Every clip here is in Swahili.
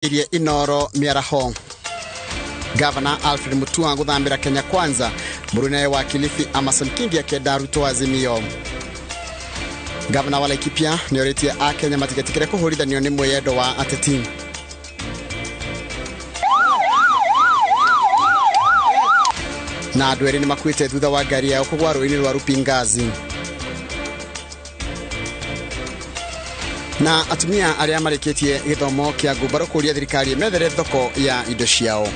Inooro Miaraho. Governor Alfred Mutua guthambira Kenya Kwanza, murune wa Kilifi Amason Kingi akenda Ruto Azimio. Governor wa Laikipia nioritie a Kenya matigetikire kuhurithanio ni mweyendo wa ateti. Na andũ erĩ nĩmakuĩte thutha wa ngari yao kũgwa rũĩ-inĩ rwa Rupingazi. Na atumia arĩa marĩkĩtie gĩthomo kĩa ngumbarũ kũria thirikari methere thoko ya indo ciao.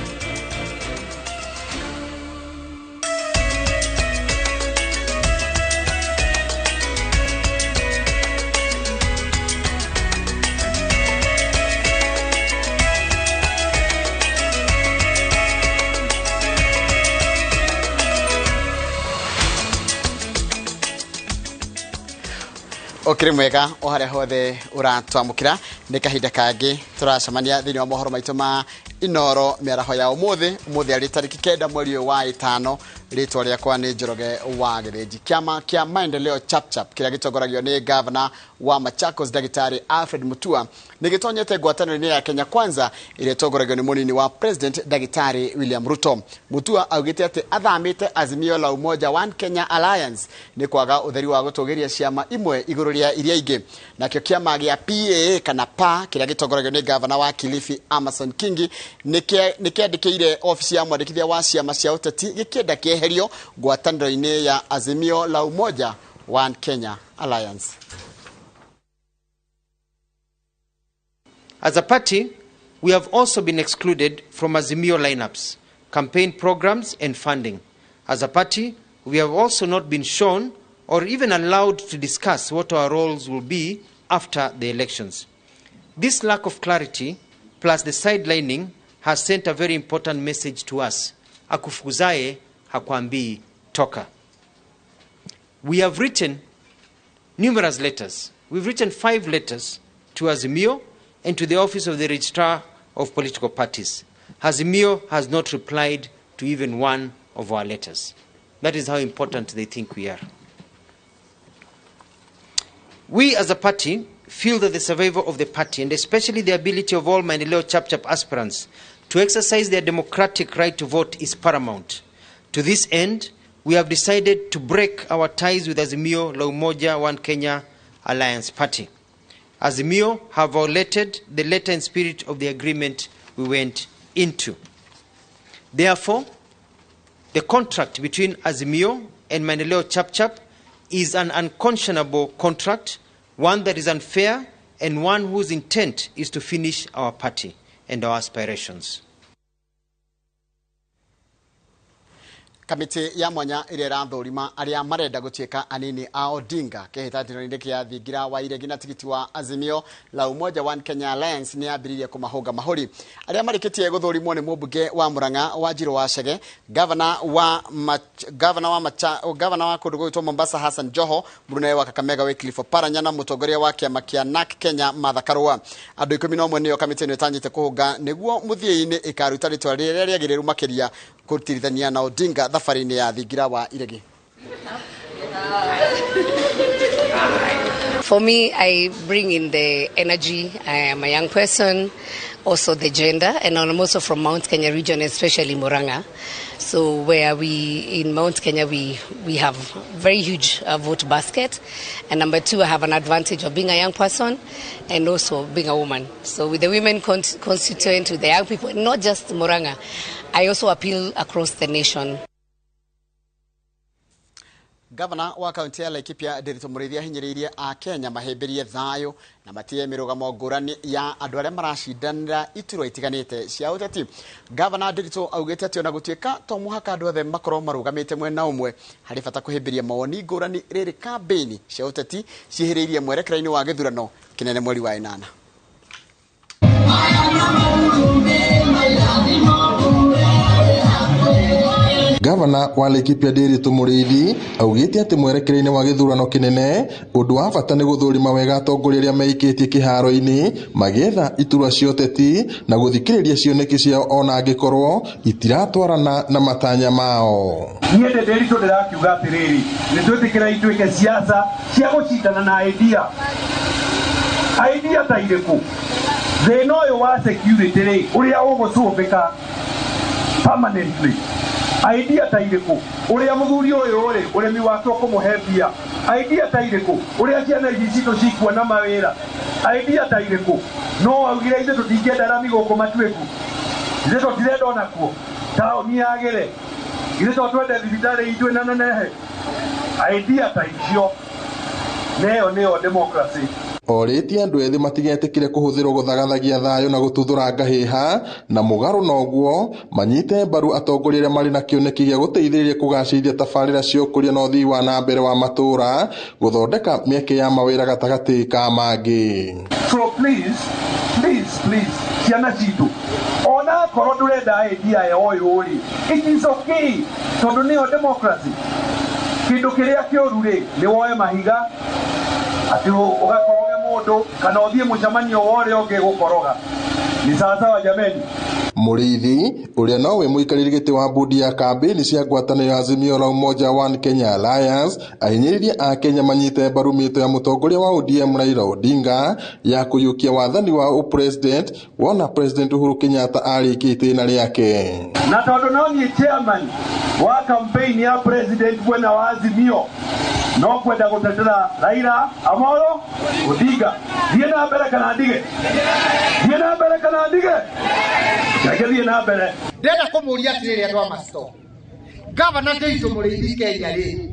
Okire mwega ohare hothe uratwamukira ni kahinda kangi turacemania thini wa mohoro maitu ma Inooro Miaraho ya umuthi ari tariki 9 mweri wa 5 ritwa riakwa ni Njoroge wa Gereji. Kiama kia maendeleo chapchap kiria gitongoragio ni governor wa Machakos Daktari Alfred Mutua nigitonyete ngwatanĩro-inĩ ya Kenya Kwanza iria tongoragio ni munini wa President Daktari William Ruto. Mutua augite ati athamite Azimio la Umoja One Kenya Alliance ni kwaga utheri wa gutugiria ciama imwe iguru ria iria ingi. Nakio kiama gia PA kana PA kiria gitongoragio ni governor wa Kilifi Amason Kingi nikiandikire ofisi ya mwandikithia wa ciama cia uteti gikienda kieherio ngwatanĩro-inĩ ya Azimio la Umoja One Kenya Alliance. As a party, we have also been excluded from Azimio lineups, campaign programs and funding. As a party, we have also not been shown or even allowed to discuss what our roles will be after the elections. This lack of clarity plus the sidelining has sent a very important message to us. Akufukuzaye hakwambii toka. We have written numerous letters. We've written 5 letters to Azimio and to the office of the Registrar of Political Parties. Azimio has not replied to even one of our letters. That is how important they think we are. We as a party feel that the survival of the party and especially the ability of all Maendeleo Chapchap aspirants to exercise their democratic right to vote is paramount. To this end, we have decided to break our ties with Azimio la Umoja One Kenya Alliance Party. Azimio have violated the letter and spirit of the agreement we went into. Therefore, the contract between Azimio and Maendeleo Chapchap is an unconscionable contract, one that is unfair and one whose intent is to finish our party and our aspirations. Kamiti ya mwanya iria irathurima aria marenda gutieka anini a Odinga kehitathiro-ini kia thingira wa iregi na tigiti wa Azimio la Umoja One Kenya Alliance ni ambiririe kumahunga mahuri aria marikitie guthurimwo ni mumbunge wa Murang'a wa Njiro wa Chege, governor wa kundu gwitwo Mombasa Hassan Joho, murune wa Kakamega Wycliffe Oparanya na mutongoria wa kiama kia NARC Kenya Martha Karua. Andu 11 niyo kamiti ni tanyite kuhunga niguo muthie-ini ikaruta ritwa riria riagiriru makiria kutirithania na Odinga thafarini ya thingira wa iregi. For me, I bring in the energy. I am a young person, also the gender, and I'm also from Mount Kenya region, especially Murang'a. So where we, in Mount Kenya, we have very huge vote basket. And number 2, I have an advantage of being a young person and also being a woman. So with the women constituent, with the young people, not just Murang'a, I also appeal across the nation. Governor wa kaunti ya Laikipia Ndiritu Murithia hinyiririe a Kenya mahemberie thayo na matie mirugamo ngurani ya andu aria maracindanira ituro itiganite cia uteti. Governor Ndiritu augite ati ona gutieka to muhaka andu othe makorwo marugamite mwena umwe hari bata kuhimbiria mawoni ngurani riri campaign cia uteti cihiriirie mwerekera-ini wa githurano kinene mweri wa 8. Governor wa Laikipia Ndiritu Murithi augite ati mwerekera-ini wa githurano kinene undu wa bata ni guthurima wega atongoria aria meikitie kiharo-ini magetha iturwa cia uteti na guthikiriria cioneki ciao ona angikorwo itiratwarana na matanya mao. Niende Ndiritu ndirakiuga atiriri ni twitikira ituike siasa cia gucindana na idea ta iriku thĩna ũyũ wa security rĩ ũrĩa ũgũcũmbĩka permanently idea ta irĩkũ ũrĩa mũthuri ũyũ rĩ ũrĩmi wake ũkũmũhe mbia idea ta irĩkũ ũrĩa ciana ici citũ cikuona mawĩra idea ta irĩkũ no augire ithe tũtingĩenda rami gũkũ Matuĩku ithe tũtirenda onakuo taũni yagĩre ithe twende thibitarĩ ithuĩ na nenehe idea ta icio neyo nĩyo democracy. Orĩtie andũ ethĩ matigetĩkire kũhũthĩrwo gũthagathagia thayũ na gũtuthũra ngahĩha na mũgarũ na ũguo manyite mbaru atongoria arĩa marĩ na kĩoneki gĩa gũteithĩrĩria kũgacĩrithia tabarĩra cia ũkũria na ũthii wa na mbere wa matũũra gũthondeka mĩeke ya mawĩra gatagatĩ ka mangĩ. So please ciana citũ ona korwo ndũrenda idea ya ũyũ rĩ it is okay tondũ nĩyo democracy. Kĩndũ kĩrĩa kĩũru rĩ nĩ woe mahiga ati ugakoroge mundu kana uthie mucemanio wore ũngĩ gũkoroga ni sawa jameni. Mũrĩithi ũrĩa nowe mũikarĩri gĩtĩ wa bodi ya kambĩini cia ngwatanĩro ya Azimio la Umoja One Kenya Alliance ahinyĩrĩria a Kenya manyite mbaru mĩto ya mũtongoria wa ODM Raila Odinga ya kũiyũkia wathani wa ũpresident wona President Uhuru Kenyatta arĩkia itĩna rĩake. Na tondũ no ni chairman wa campaign ya president wena wa Azimio no kwenda gũtetera Raila Amolo Odinga thiĩ na mbere kana ndige Kagethie na mbere ndenda kũmũria atĩrĩrĩ andũ a Masto Governor Ndeitu Mũrĩithi Kenya rĩ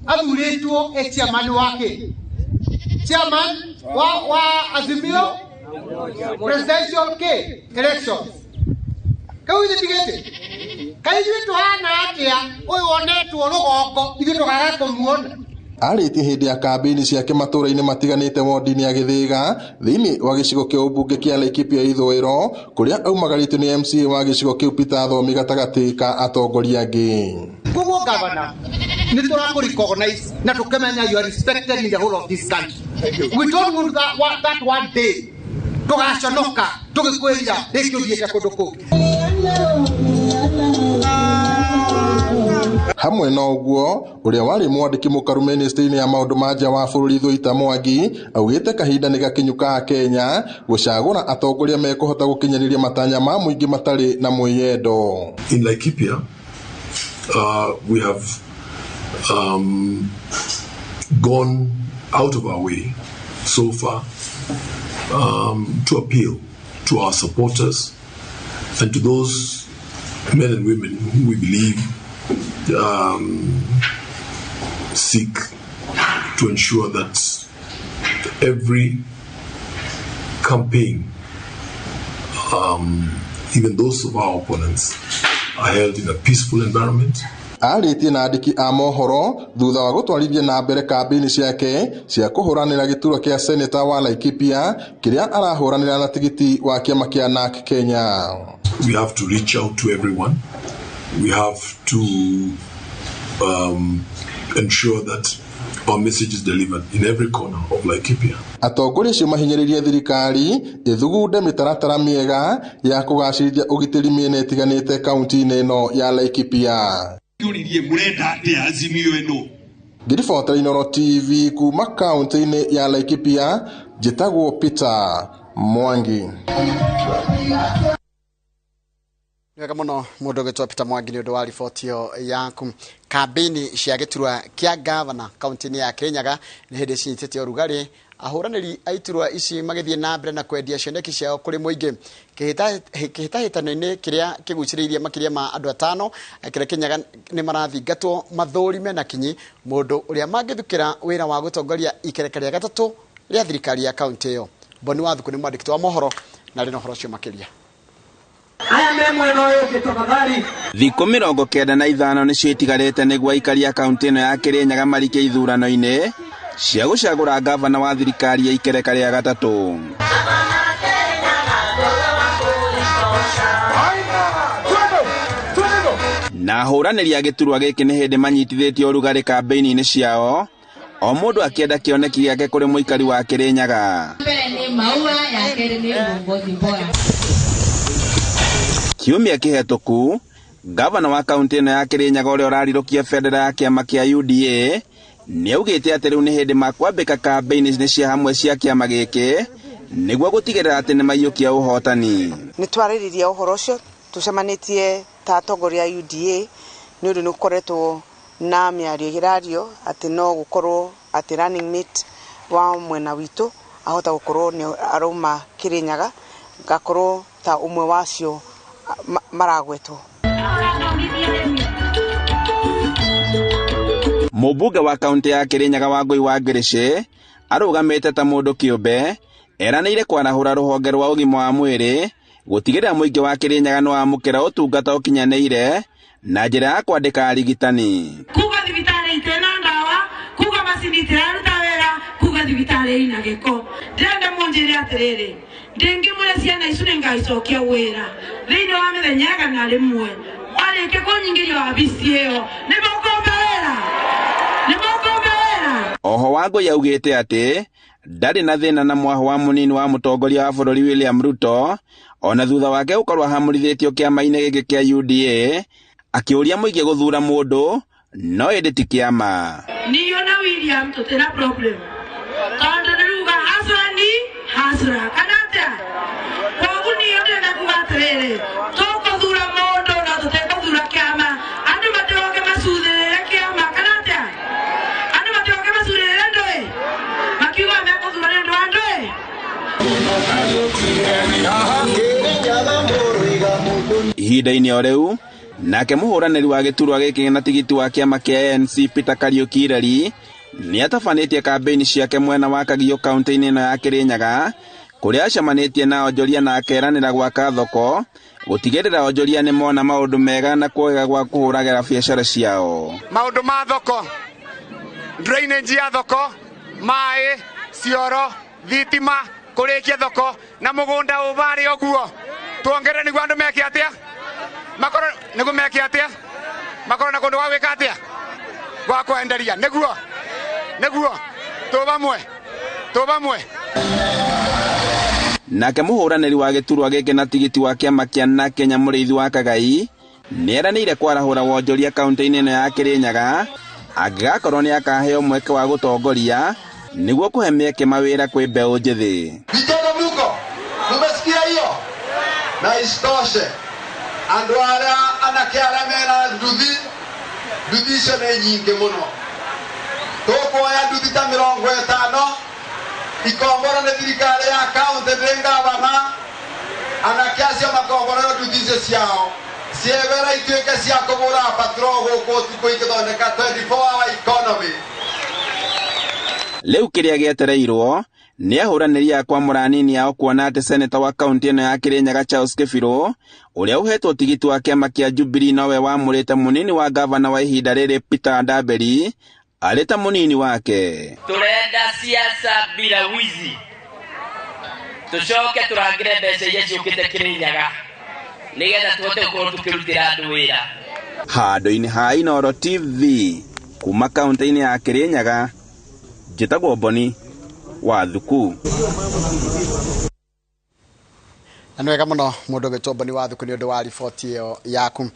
athurĩtwo chairman wake chairman wa Azimio presidential elections kau ithigĩte kai ithuĩ hana atĩa ũyũ onetwo rũgongo ithuĩ tũgaga kũmuona. Arĩtie hĩndĩ ya kambĩini ciake matũũra-inĩ matiganĩte wodi-inĩ ya Gĩthĩga thĩinĩ wa gĩcigo kĩa ũmbunge kĩa Laikipia ithũĩro kũrĩa aumagarĩtio nĩ MCA wa gĩcigo kĩu Peter Thomi gatagatĩ ka atongoria angĩ. Koguo governor nĩ tũrakũrecognize na tũkĩmenya you are respected in the whole of this country. We don't want that one day tũgaconoka tũgĩkwĩra rĩngĩ ũthiĩte kũndũ kũngĩ. Hamwe na ũguo ũrĩa warĩ mwandĩki mũkaru ministry-inĩ ya maũndũ ma nja wa bũrũri Thũita Mwangi augĩte kahinda nĩ gakinyuka Kenya gũcagũra atongoria mekũhota gũkinyanĩria matanya ma mũingĩ matarĩ na mwĩyendo. In Laikipia, we have gone out of our way so far to appeal to our supporters and to those men and women who we believe seek to ensure that every campaign, even those of our opponents, are held in a peaceful environment. Arĩtie na andĩki a mohoro thutha wa gũtwarithia na mbere kambĩini ciake cia kũhũranĩra gĩturwa kĩa seneta wa Laikipia kĩrĩa arahũranĩra na tigiti wa kĩama kĩa NARC Kenya. We have to reach out to everyone. We have to ensure that our message is delivered in every corner of Laikipia. Atongoria cio mahinyĩrĩrie thirikari ĩthugunde mĩtaratara mĩega ya kũgacĩrithia ũgitĩri mĩena ĩtiganĩte kaunti-inĩ ĩno ya Laikipia. Ngiribotera Inooro TV kuma kaunti-inĩ ya Laikipia njĩtagwo Peter Mwangi. Wega mũno mũndũ ũgĩtwo Peter Mwangi nĩ ũndũ wa riboti ĩyo yaku. Kambĩini cia gĩturwa kĩa gavana kaunti-inĩ ya Kirinyaga nĩ hĩndĩ cinyitĩte ũrugarĩ ahũranĩri a iturwa ici magĩthiĩ na mbere na kwendia cioneki ciao kũrĩ mũingĩ. Kĩhĩtahĩtano-inĩ kĩrĩa kĩgucĩrĩirie makĩria ma andũ atano kĩrĩa Kirinyaga nĩ marathingatwo mathũrime na kinyi mũndũ ũrĩa mangĩthukĩra wĩra wa gũtongoria ikereka rĩa gatatũ rĩa thirikari ya kaunti ĩyo. Boni Wathuku nĩ mwandĩki wa mohoro na rĩ na ũhoro ũcio makĩria. Thikũ 95 nĩcio itigarĩte nĩguo aikari a kaunti ĩno ya Kirinyaga marike ithurano-inĩ cia gũcagũra gavana wa thirikari ya ikereka rĩa gatatũ. Na ahũranĩri a gĩturwa gĩkĩ nĩ hĩndĩ manyitithĩtie ũrugarĩ kambĩini-inĩ ciao o mũndũ akĩenda kĩoneki gĩake kũrĩ mũikari wa Kirinyaga. Kiumia kĩhetũku gavana wa kaunti ĩno ya Kirinyaga ũrĩa ũrarirũkia bendera ya kĩama kĩa UDA nĩ augĩte atĩ rĩu nĩ hĩndĩ makwambĩka kambĩini cia hamwe cia kĩama gĩkĩ niguo gutigirira ati ni maiyukia uhotani. Ni twaririria uhoro ucio tucemanitie ta atongoria UDA ni undu nukoretwo na miario girario ati no gukorwo ati running mate wa mwena witu ahota gukorwo ni aroma Kirinyaga gakorwo ta umwe wacio maragwetwo. Mubuga wa kaunti ya Kirinyaga Wangui wa Ngirishe arugamite ta mundu kiumbe eranire kwarahura ruhonge rwa ugima wa mwiri gutigirira muingi wa Kirinyaga no amukira utungata ukinyaneire na njira ya kwandika arigitani. Kuga thibitari itena ndawa, kuga macini iraruta wira, kuga thibitari ina giko. Ndenda munjire atiriri, ndengi mure ciana icu ningacokia wira thiini wa mithenya igana rimwe arike kunyingirio abisi iyo nimukombe wira. Oho Wangui yaugite ati ndari na thina na mwaho wa munini wa mutongoria wa bururi William Ruto ona thutha wake ukorwa hamurithetio kiama-ini giki kia UDA akiuria muingi guthura mundu no indi ti kiama. Niyo na William tutena problem kanda niruga hasra kanata kogu niyo ndenda kubatrere toko thura mundu na tuteka thura kiama andu mateoke masudhere kiama kanata andu mateoke masudhere ndoe makiwa meko thura ndo andoe. Ihinda-ini o riu nake muhuraniri wa giturwa giki na tigiti wa kiama kia ANC Peter Kariuki Ireri ni atabanitie kampeini ciake mwena wa Kagio kaunti-ini ino ya Kirinyaga kuria acemanitie na onjoria na akeranira gwaka thoko gutigirira onjoria ni mona maundu mega na kuega gwa kuhuragira biacara ciao. Maundu ma thoko, drainage ya thoko, mai, cioro, thitima, kurikia thoko na mugunda ubari oguo tuongere niguo andu meke atia makoro niguo meke atia makoro na kundu wa gwika atia gwa kwenderia niguo tu bamwe. Nake muhuraniri wa giturwa giki na tigiti wa kiama kia na Kenya Muriithi wa Kagai nieranire kwarahura wonjoria kaunti-ini ino ya Kirinyaga angigakorwo ni akaheo mweke wa gutongoria niguo kuhe mieke mawira kwi mbeu njithi. Vijana mluko mumesikia hiyo na isitoshe andu aria anake aria mena nduthi icio ni nyingi muno tukuoya nduthi ta 50 ikombora ni thirikari ya kaunti ndi ngavana anake acio makomborerwo nduthi icio ciao cievera ituike cia kugura patrol guku tuku igithondeka 24-hour economy. Leu kiria gietereirwo ni ahuraniri akwa muranini yao kuona ati seneta wa kaunti ino ya Kirinyaga Charles Kifiro uria uhetwo tigiti wa kiama kia Jubilee nowe wamurite munini wa gavana wa ihinda riri Peter Ndaberi aleta munini wake. Turenda siasa bila wizi, tucoke turangire mbeca iria ciukite Kirinyaga nigetha tuhote gukorwo tukirutira andu wira. Handu-ini ha Inooro TV kuma kaunti-ini ya Kirinyaga njitagwo Boni wa Thuku. Nĩ wega mũno mũndũ gĩtwo Boni wa Thuku nĩ ũndũ wa riboti ĩyo yaku.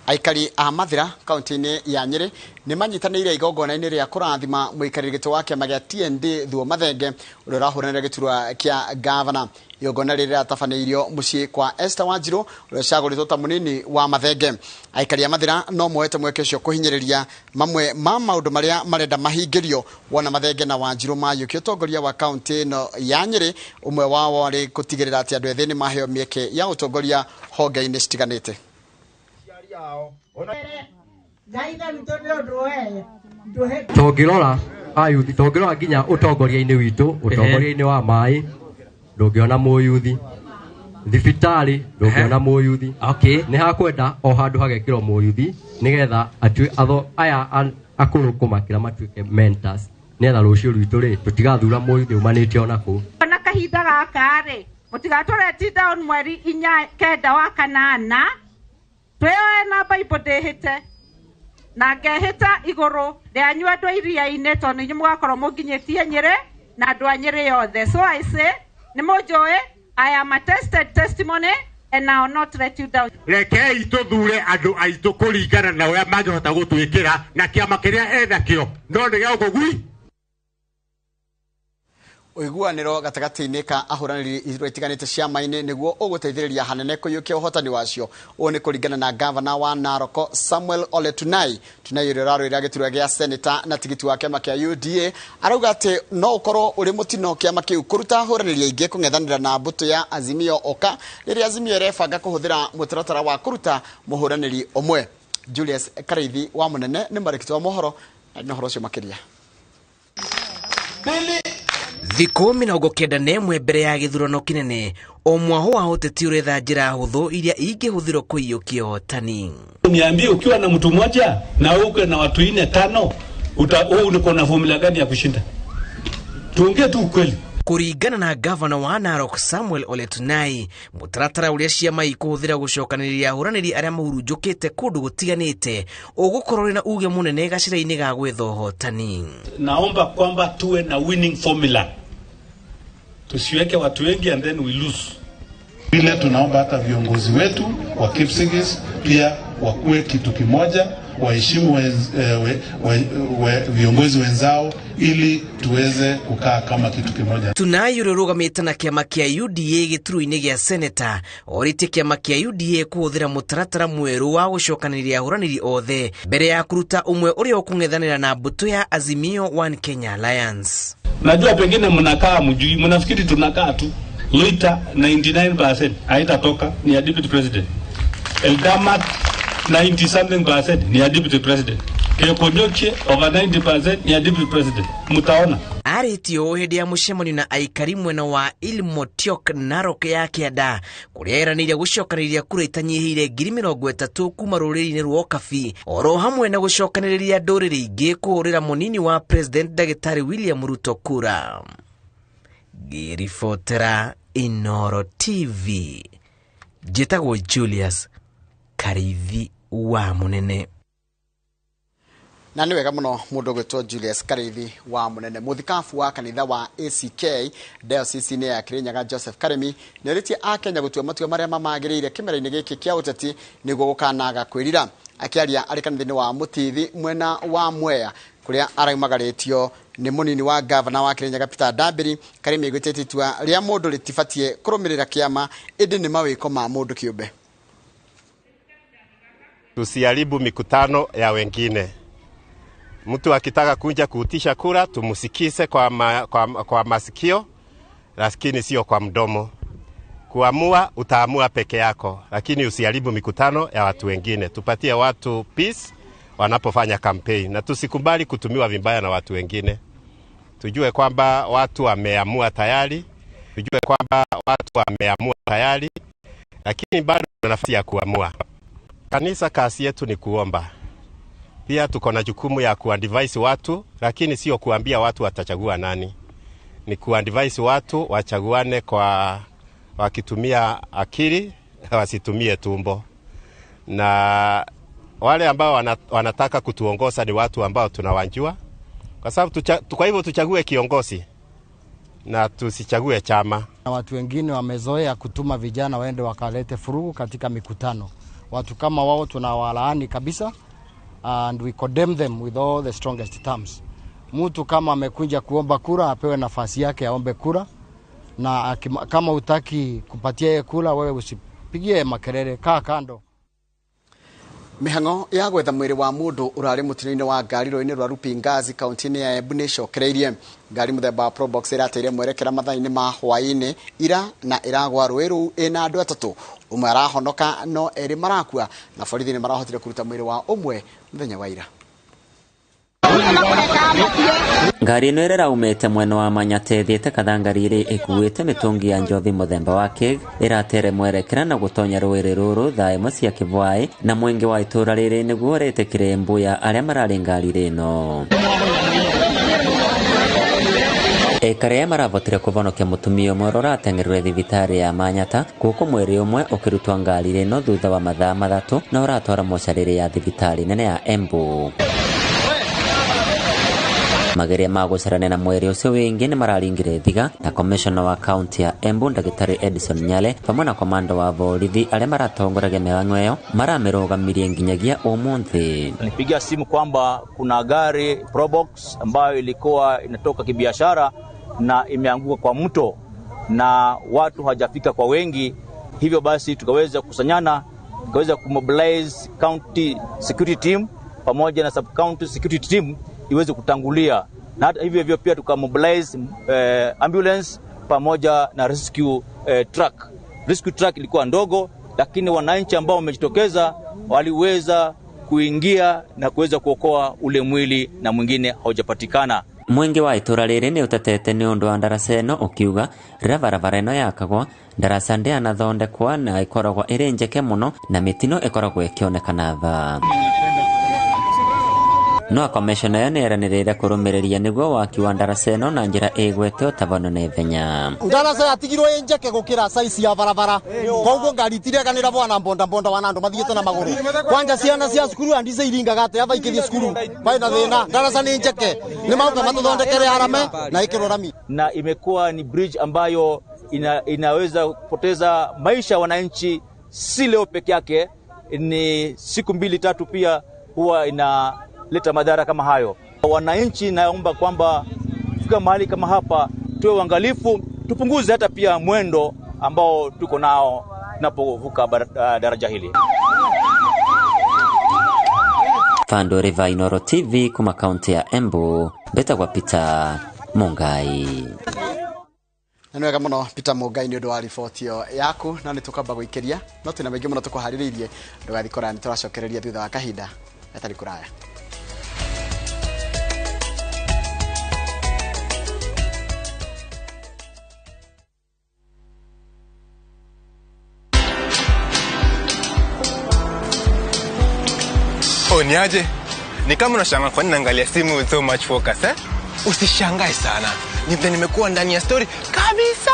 Aikari a Mathira kaunti-ini ya Nyeri ni manyitanĩire igongona-inĩ rĩa kũrathima mũikarĩri gĩtĩ wa kĩama gĩa TND Thuo Mathenge ũrĩa ũrahuranĩra gĩturwa kĩa gavana. Igongona rĩrĩ rĩatabanĩirio mũciĩ kwa Esther Wanjiru ũrĩa ũcagũrĩtwo ta mũnini wa Mathenge. Aikari a Mathira no moete mweke ũcio kũhinyĩrĩria mamwe ma maũndũ marĩa marenda mahingĩrio wona Mathenge na Wanjiru mayũkia ũtongoria wa kaunti ĩno ya Nyeri. Ũmwe wao arĩ gũtigĩrĩra atĩ andũ ethĩ nĩ maheo mĩeke ya ũtongoria honge-inĩ citiganĩte. Tongirora ayuthi tongirora nginya utongoria-ini witu utongoria-ini wa mai ndungiona muyuthi thibitari ndungiona muyuthi ni hakwenda o handu hagekirwo muyuthi nigetha atue atho aya akuru kumakira matuike mentors nigetha rucio rwitu ri tutigathura muyuthi umanite ona ku na kahinda gaka ri mutigatore down mweri 9 wa kanana twewe na Bible ndihite na ngehita iguru rĩanyu andũ iria-inĩ tondũ nĩ mũgakorwo mũnginyĩtie Nyeri na andũ a Nyeri yothe. So I say nĩ mũnjũĩ, I am a tested testimony and I will not let you down. Rekei tuthure andũ aitũ kũringana na ũrĩa mangĩhota gũtwĩkĩra na kĩama kĩrĩa enakĩo no nĩ gĩa ũkũgui. Uiguaniro gatagati-ini ka ahuraniri ithurwa itiganite ciama-ini niguo uguteithiriria hanene kuyukia uhotani wacio. Uũ ni kuringana na gavana wa Narok Samuel Ole Tunai uria urarwira giturwa gia senator na tigiti wa kiama kia UDA. Arauga ati no ukorwo uri mutino kiama kiu kuruta ahuraniri aingi kung'ethanira na mbutu ya Azimio Oka riria Azimio rebanga kuhuthira mutaratara wa kuruta muhuraniri umwe. Julius Kareithi wa Munene ni marikiti wa mohoro na mohoro cio makiria. Thikũ 91 mbere ya gĩthurano kĩnene o mwaho wa ũteti ũretha njĩra hũthũ iria ingĩhũthĩrwo kũiyũkia ũhotani. Niambie ukiwa na mtu mmoja na uko na watu 4-5 uko na formula gani ya kushinda? Tuongee tu ukweli. Kuringana na gavana wa Narok Samuel Ole Tunai, mutaratara uria ciama ikuhuthira gucokaniriria ahuraniri aria mahurunjukite kundu gutiganite ugukorwo na uge munene gacira-ini ga gwetha ũhotani. Naomba kwamba tuwe na winning formula. Tusiweke watu wengi and then we lose. Vile tunaomba hata viongozi wetu wa Kipsigis pia wakuwe kitu kimoja, waheshimu viongozi wenzao ili tuweze kukaa kama kitu kimoja. Tunai urugamite na kiama kia UDA gituru-ini gia senator orite kiama kia UDA kuhuthira mutaratara mweru wa gucokaniriria ahuraniri othe mbere ya kuruta umwe uria ukung'ethanira na mbutu ya Azimio One Kenya Alliance. Najua pengine mnakaa mjui, mnafikiri tunakaa tu. Loita 99% haitatoka ni ya deputy president. Eldamat 90% ni ya deputy president. Kekonyoche over 90% ni ya deputy president. Mutaona. Aritio hedi ya mucemanio na aikari mwena wa Ilmotiok Narok ya Kianda kuria eranĩire gucokanĩrĩria kura itanyihĩire 30,000 kuma rũrĩrĩ-inĩ rwa Okabi oro hamwe na gucokanĩrĩria ndũrĩrĩ ingĩ kũhũrĩra munini wa president Dagitari William Ruto kura. Girifotera Inooro TV. Njĩtagwo Julius Kareithi wa Munene. Na ni wega muno mundu gwitwo Julius Kareithi wa Munene. Muthikafu wa kanitha wa ACK diocese-ini ya Kirinyaga Joseph Karemi ni ritie akenya gutua matua maria mamagiriire kimera-ini giki kia uteti niguo gukanaga kwirira. Akiaria ari kanitha-ini wa Mutithi mwena wa Mwea kuria araumagaritio ni munini wa gavana wa Kirinyaga Peter Dabiri. Karemi gwitete itua ria mundu ritifatie kurumirira kiama indi ni mawiko ma mundu kiumbe. Tusiharibu mikutano ya wengine. Mtu akitaka kuja kuutisha kura tumusikise kwa masikio, lakini sio kwa mdomo. Kuamua utaamua peke yako, lakini usiharibu mikutano ya watu wengine. Tupatie watu peace wanapofanya campaign na tusikubali kutumiwa vibaya na watu wengine. Tujue kwamba watu wameamua tayari, lakini bado tuna nafasi ya kuamua. Kanisa kazi yetu ni kuomba. Pia tuko na jukumu ya kuadvise watu, lakini sio kuambia watu watachagua nani. Ni kuadvise watu wachaguane kwa wakitumia akili, wasitumie tumbo. Na wale ambao wanataka kutuongoza ni watu ambao tunawajua. Kwa sababu kwa hivyo tuchague kiongozi na tusichague chama. Na watu wengine wamezoea kutuma vijana waende wakalete furugu katika mikutano. Watu kama wao tunawalaani kabisa. And we condemn them with all the strongest terms. Mtu kama amekuja kuomba kura apewe nafasi yake aombe kura, na kama utaki kupatia yeye kura wewe usipigie makelele, kaa kando. Mihango ya gwetha mwiri wa mundu urari mutino-ini wa ngari rũĩ-inĩ rwa Rupingazi kaunti-ini ya Embu nĩcokereirie. Ngari muthemba wa Probox irateire mwerekera mathaa-inĩ ma hwaĩ-inĩ ira na iragwa rũĩ rũu ĩna andũ atatũ. Umwe arahonoka no eri marakua na borithi nĩ marahotire kuruta mwĩrĩ wa umwe mũthenya wa ira. Ngari ĩno ĩraumĩte mwena wa Manyate ĩthiĩte Kathangari ĩrĩ ĩkuĩte mĩtũngi ya njothi mũthemba wa keg ĩratere mwerekera na gũtonya rũĩ rũrũ thaa ĩmwe cia kĩbwaĩ, na mwenge wa itũra rĩrĩ nĩguo ũretĩkĩre mbuya arĩa mararĩ ngari ĩno. Ekaria maravotire kuvonokia mutumia ũmwe ũratengerire thibitarĩ ya Manyata, kuko mwĩrĩ ũmwe ũkĩrutwo ngari ĩno thutha wa mathaa mathatũ na ũratwara mocarĩrĩ ya thibitarĩ nene ya Embu. Mageria ma gũcarania na mwĩrĩ ũcio wĩngĩ nĩ mararingire thiga na commissioner wa county ya Embu Ndagĩtarĩ Edison Nyale pamwe na komanda wa borithi arĩa maratongoragia mĩhang'o ĩyo maramĩrũgamirie nginyagia ũmũthĩ. Nipigia simu kwamba kuna gari Probox ambayo ilikuwa inatoka kibiashara na imeanguka kwa mto na watu hawajafika kwa wengi. Hivyo basi tukaweza kusanyana, tukaweza kumobilize county security team pamoja na sub county security team iweze kutangulia, na hata hivyo pia tukamobilize ambulance pamoja na rescue truck. Rescue truck ilikuwa ndogo, lakini wananchi ambao wamejitokeza waliweza kuingia na kuweza kuokoa ule mwili na mwingine haujapatikana. Mwingi wa itura riri ni utetete ni undu wa ndarasa eno ukiuga rira barabara eno yakagwa ndarasa ndianathondekwa na ikoragwa iri njeke muno na mitino ikoragwa ikionekana tha. No commissioner eno eranirire kurumiriria niguo waki wa ndarasa eno na njira igwete utabano na ithenya. Ndarasa yatigirwo njeke gukira size ya barabara koguo ngari tiriganira bwana bonda wanandu mathiete na maguru kwanja ciana cia cukuru andize iringaga ate abaikithie cukuru baina thina ndarasa ni njeke ni mauka matuthondekere arame na ikiro rami, na imekuwa ni bridge ambayo inaweza kupoteza maisha ya wananchi, si leo peke yake, ni siku 2-3 pia huwa inaleta madhara kama hayo. Wananchi naomba kwamba fika mahali kama hapa tuwe uangalifu, tupunguze hata pia mwendo ambao tuko nao tunapovuka daraja hili. Fando Riva Inooro TV kuma kaunti ya Embu, beta kwa Peter Mungai. Nano wega muno Peter Mungai ni undu wa report yo yaku, na nitukamba guikeria no twina maingi muno tukuhaririirie ndugathikora ni turacokereria thutha wa kahinda etari kuraya. Niaje? Ni kama unashangaa kwa nini naangalia simu with so much focus Usishangae sana. Ni nimekuwa ndani ya story kabisa.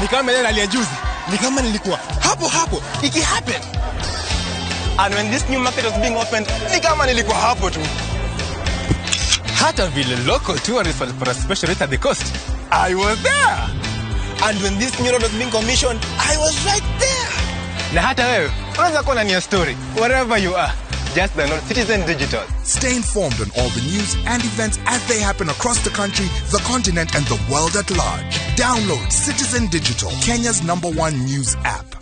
Ni kama ile hali ya juzi. Ni kama nilikuwa hapo iki happen. And when this new market was being opened, ni kama nilikuwa hapo tu. Hata vile local tourists for a special rate at the coast, I was there. And when this new road was being commissioned, I was right there. Na hata wewe unaweza kuwa ndani ya story wherever you are. Just download Citizen Digital. Stay informed on all the news and events as they happen across the country, the continent, and the world at large. Download Citizen Digital, Kenya's #1 news app.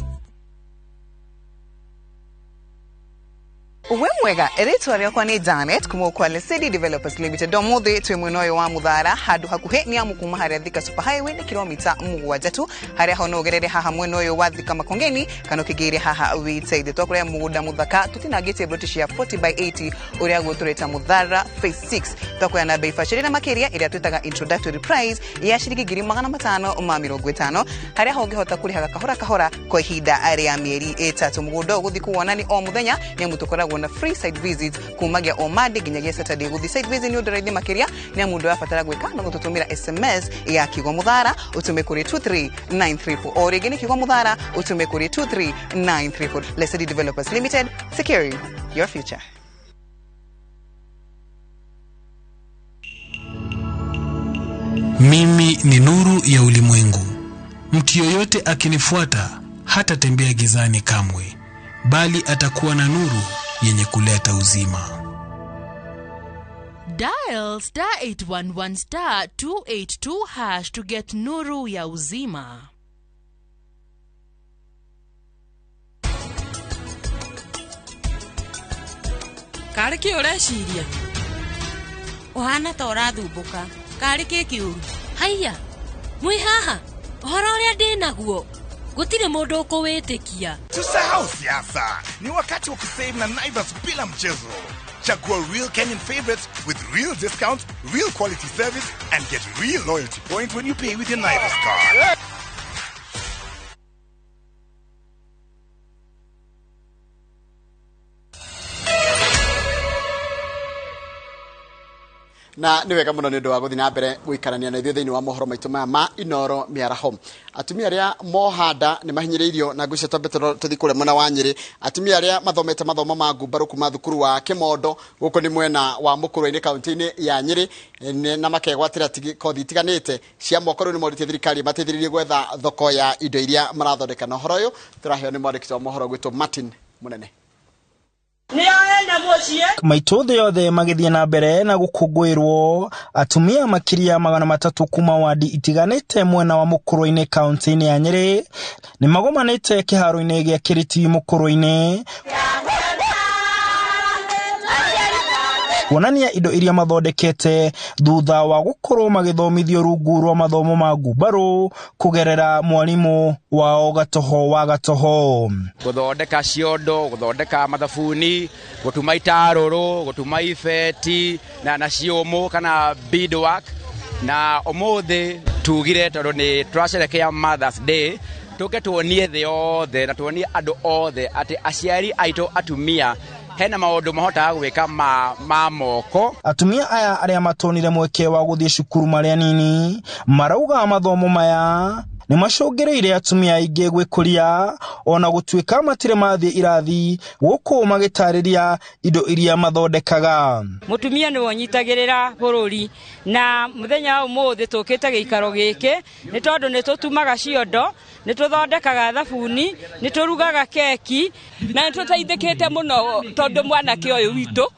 Wemwega, eritwa rĩakwa ni Janet kuma kwa Lesedi Developers Limited. Domothe twe mwenoyo wa Muthara handu hakuhe ni amu kuma haria Thika Superhighway ni kilomita 7 tu haria hono gerere haha mwenoyo wa Thika Makongeni kano kigire haha witsaide twakuria mugunda muthaka tutinagite british ya 40/80 uria gutureta Muthara phase 6 twakuya na bei fashirira makiria iria twitaga introductory price ya shiringi 550 haria hongehota kurihaga kahora kwa ihinda aria mieri 3 mugunda uguthi kuonani o muthenya ni mutukora na free site visits kumagia o Monday ginyagia Saturday guthi site visit ni udaraidi makiria ni mundu afatara gwika no gututumira SMS ya Kigwa Muthara utume kuri 23934 origi ni Kigwa Muthara utume kuri 23934. Lesedi Developers Limited, securing your future. Mimi ni nuru ya ulimwengu. Mtu yoyote akinifuata hata tembea gizani kamwe, bali atakuwa na nuru yenye kuleta uzima. Dial *811 *282# to get nuru ya uzima. Kariki ureciria uhana tora thumbuka kariki kiuru haiya mwi haha uhoro uria ndinaguo gutire mundu ukuwitikia. Tusahau siasa, ni wakati wa kusave na Naivas bila mchezo. Chagua real Kenyan favorites with real discounts, real quality service, and get real loyalty points when you pay with your Naivas card. na ni wega muno ni ndu wa guthi na mbere guikarania na ithuĩ thĩinĩ wa mohoro maitũ maya ma Inooro Miaraho. Atumia arĩa mohanda nĩ mahinyĩrĩirio na ngũcio tũthi kũrĩa mwena wa Nyĩrĩ. Atumia arĩa mathomete mathomo ma ngumbarũ kuma thukuru wa Kĩmondo gũkũ nĩ mwena wa Mũkũrũ-inĩ kaunti-inĩ ya Nyĩrĩ na makegwatĩra kothi itiganĩte cia mwaka ũyũ nĩ morĩtie thirikari mateithĩrĩrie gwetha thoko ya indo iria marathondeka. Na ũhoro ũyũ tũraheo nĩ mwandĩki wa mohoro gwĩtwo Martin Mũnene. Nĩ aenda maitothe yothe magithie na mbere na gukungwirwo atumia makiria 300 kuma wadi itiganite mwena wa Mukuru-ini kaunti-ini ya Nyeri ni magomanite kiharo-ini gia Kiriti Mukuru-ini kuonania indo iria mathondekete thutha wa gukorwo magithomithio rungu rwa mathomo ma ngumbaru kugerera mwalimu wao Gatoho wa Gatoho. Guthondeka ciondo, guthondeka mathabuni, gutuma itaruru, gutuma ifeti na ciomo kana beadwork, na omothe tugire tondu ni twacerekea Mother's Day tuke tuonie thĩ yothe na tuonie andu othe ati aciari aitũ atumia hena maundu mahotaga gwika ma moko. Atumia aya aria matonire mweke wa guthie cukuru maria nini marauga mathomo maya ni macungireire atumia aingi gwikuria ona gutuika matire mathie irathi guku magitariria indo iria mathondekaga. Mutumia ni wonyitagirira bururi na muthenya umuthi tukite giikaro giki ni tondu ni tutumaga ciondo, ni tuthondekaga thabuni, ni turugaga keki na ni tutaithikite muno tondu mwanake uyu witu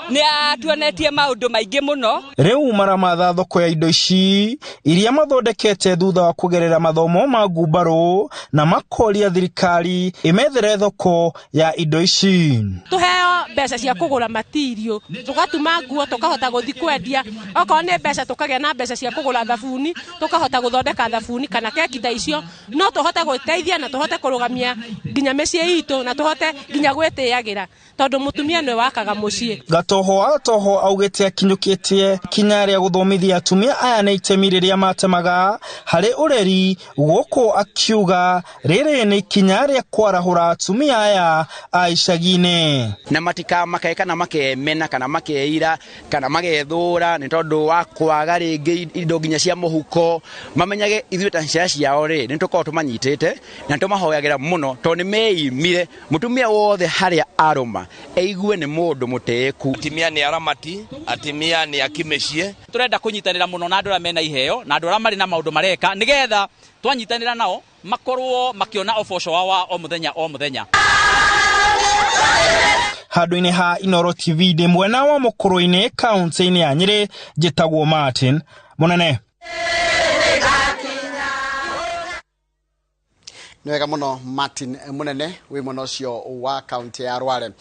ni atuonetie maundu maingi muno. Riu maramatha thoko ya indo ici iria mathondekete thutha wa kugerera mathomo ma ngumbaru na makoria thirikari imethere thoko ya indo ici. Tuheo mbeca cia kugura material, tugatuma nguo tukahota guthi kwendia, okorwo ni mbeca tukagia na mbeca cia kugura thabuni, tukahota guthondeka thabuni kana keki ta icio, no tuhote gwiteithia na tuhote kurugamia nginya micii itu na tuhote nginya gwitiagira tondu mutumia ni wakaga mucii. Gatoho augete akinyukitie kinya ria guthomithia atumia aya na itemi riria matemaga hari ureri guku akiuga riri ni kinya ria kwarahura atumia aya aicagine na matika makeka na makemena kana makeira kana magethura ni tondu wa kwaga ringi indo nginya cia muhuko mamenyage ithuĩ ta cia ciao ri ni tukorwo tumanyitite na tumahoyagira muno tondu ni meimire mutumia wothe haria aruma eigue ni mundu muteku. Atimia ni aramati, atimia ni akimeshie. Turenda kunyitanira muno na andu mena iheo na andu mari na maundu mareka nigetha twanyitanira nao makorwo makiona ofosho wa o muthenya. Handu-ini ha Inooro TV ndi mwena wa Mukuru-ini kaunti-ini ya Nyeri njitagwo Martin Munene. Nwega muno Martin Munene wi muno cio wa kaunti ya Rware.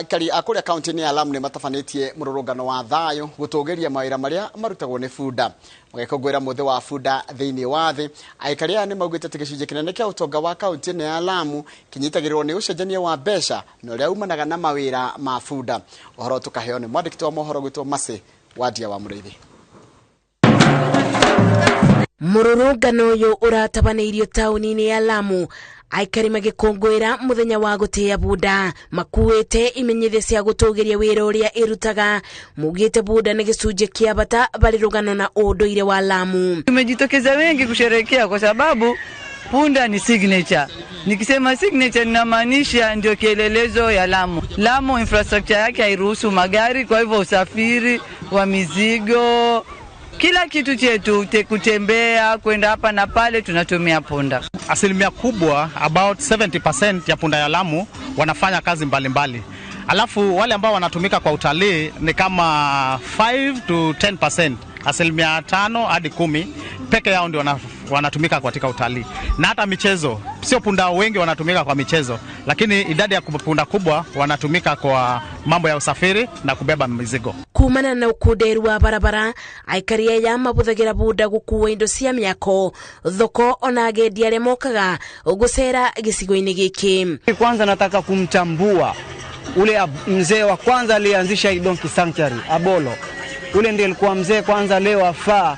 Kari akuria kaunti ni alamu ni matafanitie mururungano wa thayo gutugeria mawira maria marutagwo ni funda magekongwira muthe wa funda thiini wa thi aikaria ni maugite tigicunje kinene kia utonga wa kaunti ni alamu kinyitagirwo ni ucenjania wa besha no ria umanaga na mawira ma funda uhoro tukaheo ni mwandikiti wa mohoro gwitwo Mase Wadia wa Muriithi. Mururungano uyu uratabanirio tauni-ini ya Lamu aikari magikongwira muthenya wa gutia bunda makuite imenyithe cia gutugiria wira uria irutaga mugite bunda ni gicunje kia bata bali rugano na unduire wa Lamu. Tumejitokeza wengi kusherehekea kwa sababu punda ni signature. Nikisema signature ninamaanisha ndio kielelezo ya Lamu. Lamu infrastructure yake hairuhusu magari, kwa hivyo usafiri wa mizigo, kila kitu chetu kutembea kwenda hapa na pale tunatumia punda. Asilimia kubwa about 70% ya punda ya Lamu wanafanya kazi mbalimbali. Alafu wale ambao wanatumika kwa utalii ni kama 5 to 10%. Asilimia 5 hadi 10 peke yao ndio wanatumika katika utalii. Na hata michezo, sio punda wengi wanatumika kwa michezo, lakini idadi ya punda kubwa wanatumika kwa mambo ya usafiri na kubeba mizigo. Kumana na ukuderu wa barabara aikaria ya mabuthagira bunda gukuwa indo cia miako thoko ona agendi aria mokaga gucera gicigo-ini giki. Kwanza nataka kumtambua ule mzee wa kwanza alianzisha Donkey Sanctuary Abolo. Ule ndiye alikuwa mzee kwanza, leo afaa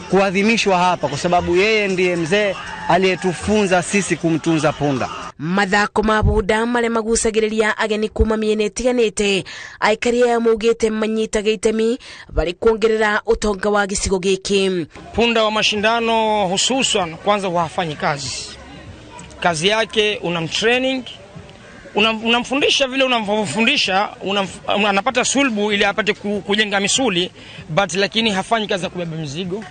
kuadhimishwa hapa kwa sababu yeye ndiye mzee aliyetufunza sisi kumtunza punda. Mathako ma bunda maria magusagiriria ageni kuma miene tiganite aikaria mugite manyitaga itemi bari kuongerera utonga wa gicigo giki. Punda wa mashindano hususan kwanza wafanyi kazi yake, unamtraining, unamfundisha vile unamfundisha, anapata sulbu ili apate kujenga misuli, but lakini hafanyi kazi ya kubeba mizigo,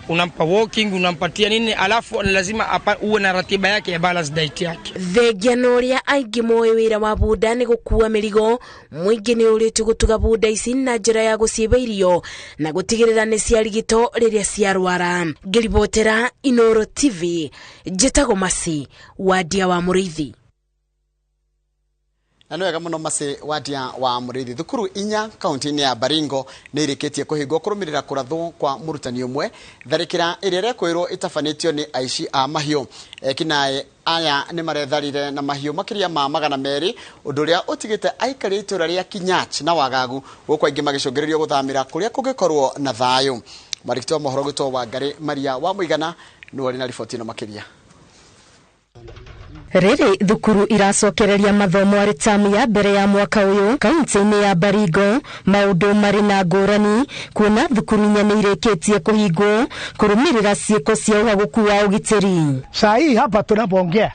unampa walking, unampatia nini, alafu lazima uwe na ratiba yake ya balance diet yake. Thegia noria aingi moyo wira wa buda ni gukua mirigo, mwingi ni urite gutuga buda ici na njira ya guciba irio na gutigirira ni ciarigito riria ciarwara. Ngiribotera Inooro TV, njetago Masi wadia wa Muriithi. Anwega muno Masi wadia wa Muriithi. Thukuru inya kaunti-ini ya Baringo ni irikitie kuhingwo kurumirira kurathwo kwa murutani umwe tharikira iria kwirwo itafanitio ni aici a mahiu. Ekinae aya ni maretharire na mahiu makiria ma magana meri undu ria utigite aikari itura ria Kinyach na Wagagu gukwa ingi magicungiririo guthamira kuria kugikorwo na thayu. Marikito wa mohoro gitwo wa Ngari Maria wa Muigana ni wari na riboti no makiria. Riri thukuru iracokereria mathomo ari tamu ya mbere ya mwaka uyu kaunti-ini ya Baringo, maundu mari na ngurani kuona thukuru inya ni irikitie kuhingwo kurumirira ciiko cia uhaguku wa ugitiri. Saa hii hapa tunapoongea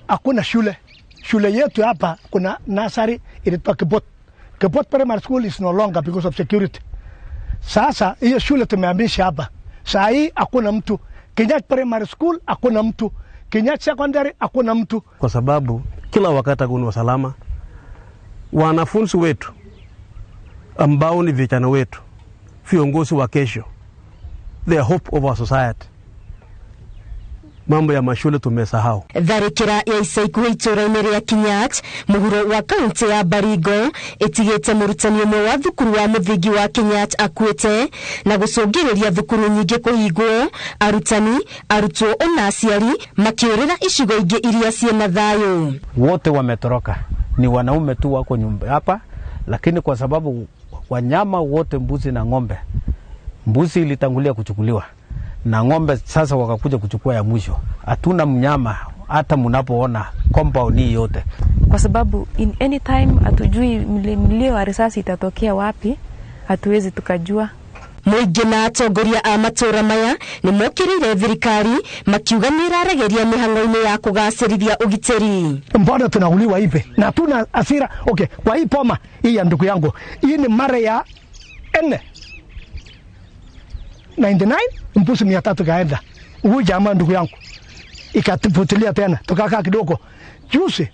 hakuna shule yetu hapa, kuna nursery ilitoka Kibot Primary School is no longer because of security. Sasa hiyo shule tumehamisha hapa. Saa hii hakuna mtu. Kinyach Primary School hakuna mtu. Kinyach Secondary hakuna mtu. Kwa sababu kila wakati kuna usalama. Wanafunzi wetu ambao ni vijana wetu, viongozi wa kesho, they are hope of our society. Mambo ya mashule tumesahau. Tharikira ya isaiku itura-ini ria Kinyach muhuro wa kaunti ya Baringo itigite murutani umwe wa thukuru wa muthingi wa Kinyach akuite na gucungiriria thukuru nyingi kuhingwo, arutani, arutwo ona aciari makiurira icigo ingi iria ciena thayu. Wote wametoroka, ni wanaume tu wako nyumba hapa, lakini kwa sababu wanyama wote, mbuzi na ng'ombe, mbuzi ilitangulia kuchukuliwa na ng'ombe sasa wakakuja kuchukua ya mwisho. Hatuna mnyama hata mnapoona compound hii yote, kwa sababu in any time hatujui mlio wa risasi itatokea wapi, hatuwezi tukajua. Muingi na atongoria a matura maya ni mokirire thirikari makiuga ni iraregeria mihango-ini ya kugacirithia ugitiri. Mbona tunauliwa hivi na tuna asira? Okay, kwa hii poma hii ya ndugu yangu, hii ni mara ya 99 mbuzi 300 kaenda. Huyu jamaa ndugu yangu ikatuputilia tena, tukakaa kidogo. Juzi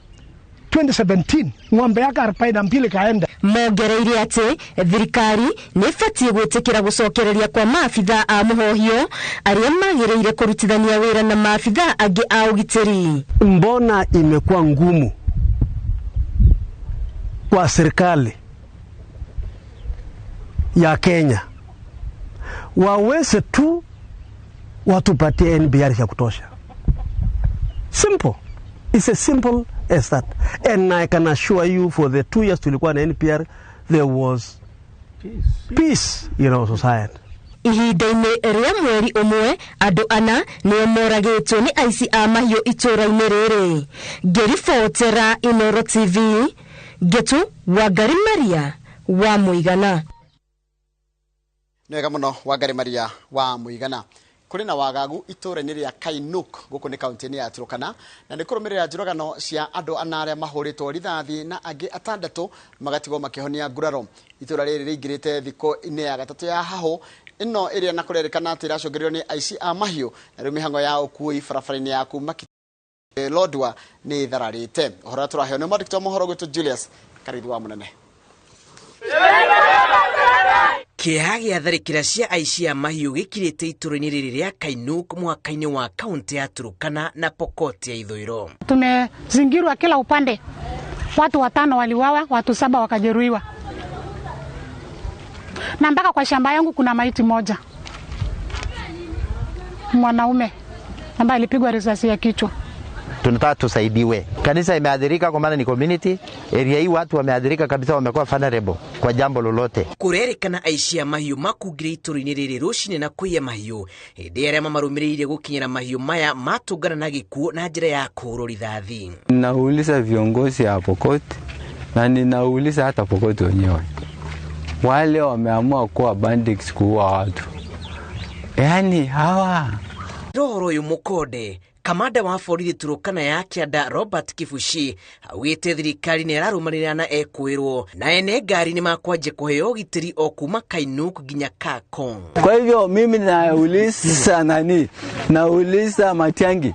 2017 ng'ombe yake 42 kaenda. Mongereire ati thirikari ni ifatie gwitikira gucokereria kwa maafitha a muhohio aria magireire kurutithania wira na maafitha angi a ugitiri. Mbona imekuwa ngumu kwa serikali ya Kenya waweze tu watupatie NBR ya kutosha? Simple. It's as simple as that. And I can assure you, for the 2 years tulikuwa na NPR, there was peace in our society. Ihinda-ini ria mweri umwe andu ana nio moragitwo ni aici a mahiu itura-ini riri. Ngiribotera Inooro TV, Getu wa Ngari Maria wa Muigana. Nega muno wa Ngari Maria wa Muigana. Kuri na Wagagu itura-ini ria Kainuk guku ni kaunti-ini ya Turkana na ni kurumirira njuragano cia andu anare mahuritwo rithathi na angi atandatu magatigwo makihonia nguraro. Itura riri rigirite thiko ine ya gatatu ya haho ino iria na kurerikana ati iracungiririo ni aici a mahiu na riu mihango ya ukui barabara-ini ya kuma Lodwa ni thararite. Uhoro turaheo ni mwandiki wa mohoro gwitu Julius Karithi wa Munene. Kiha gia tharikira cia aici a mahiu gikirite itura-ini riri ria Kainuk mwaka-ini wa kaunti ya Turkana na Pokot ya ithũĩro. Tumezingirwa kila upande. Watu 5 waliwawa, watu 7 wakajeruhiwa. Na mpaka kwa shamba yangu kuna maiti moja. Mwanaume ambaye alipigwa risasi ya kichwa. Tunataka tusaidiwe. Kanisa imeadhirika kwa maana ni community. Area hii watu wameadhirika kabisa, wamekuwa vulnerable kwa jambo lolote. Kurerikana aici a mahiu makugire itura-ini riri rucini na kuiya mahiu. Hindi aria mamarumiriire gukinyira mahiu maya matungana na gikuo na njira ya kuhurwo rithathi. Ninauliza viongozi ya Pokot na ninauliza hata Pokot wenyewe. Wale wameamua kuwa bandits kuua watu. Yaani hawa Rohoro yu mukode kamanda wa borithi Turukana ya Kianda Robert Kifushi augite thirikari ni ararumanira na ekwirwo na ene ngari ni makwaje kuheo ugitiri o kuma Kainuk nginya Kakong. Kwa hivyo mimi nauliza Matiang'i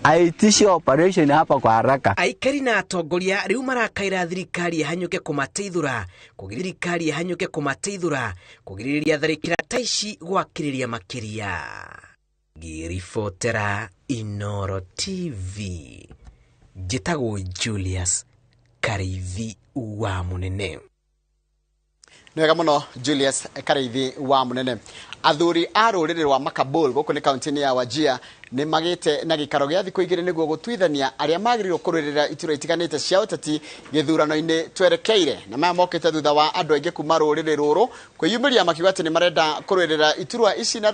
aitishe operation hapa kwa haraka. Aikari na atongoria riu marakaira thirikari hanyuke kumateithura kugiriria tharikira taici gwakiriria makiria. Girifotera Inooro TV. Jitago Julius Karithi wa Munene. Nwega muno Julius Karithi wa Munene. Athuri a ruriri rwa Makabul guku ni kaunti ya Wajir ni magite na gikaro gya thiku igire niguo gutwithania aria magirirwo kururira itura itiganite cia uteti githurano-ini twerekeire na maya mokite thutha wa andu aingi kuma ruriri ruru kwiyumiria makiuga ati ni marenda kururira itura ici na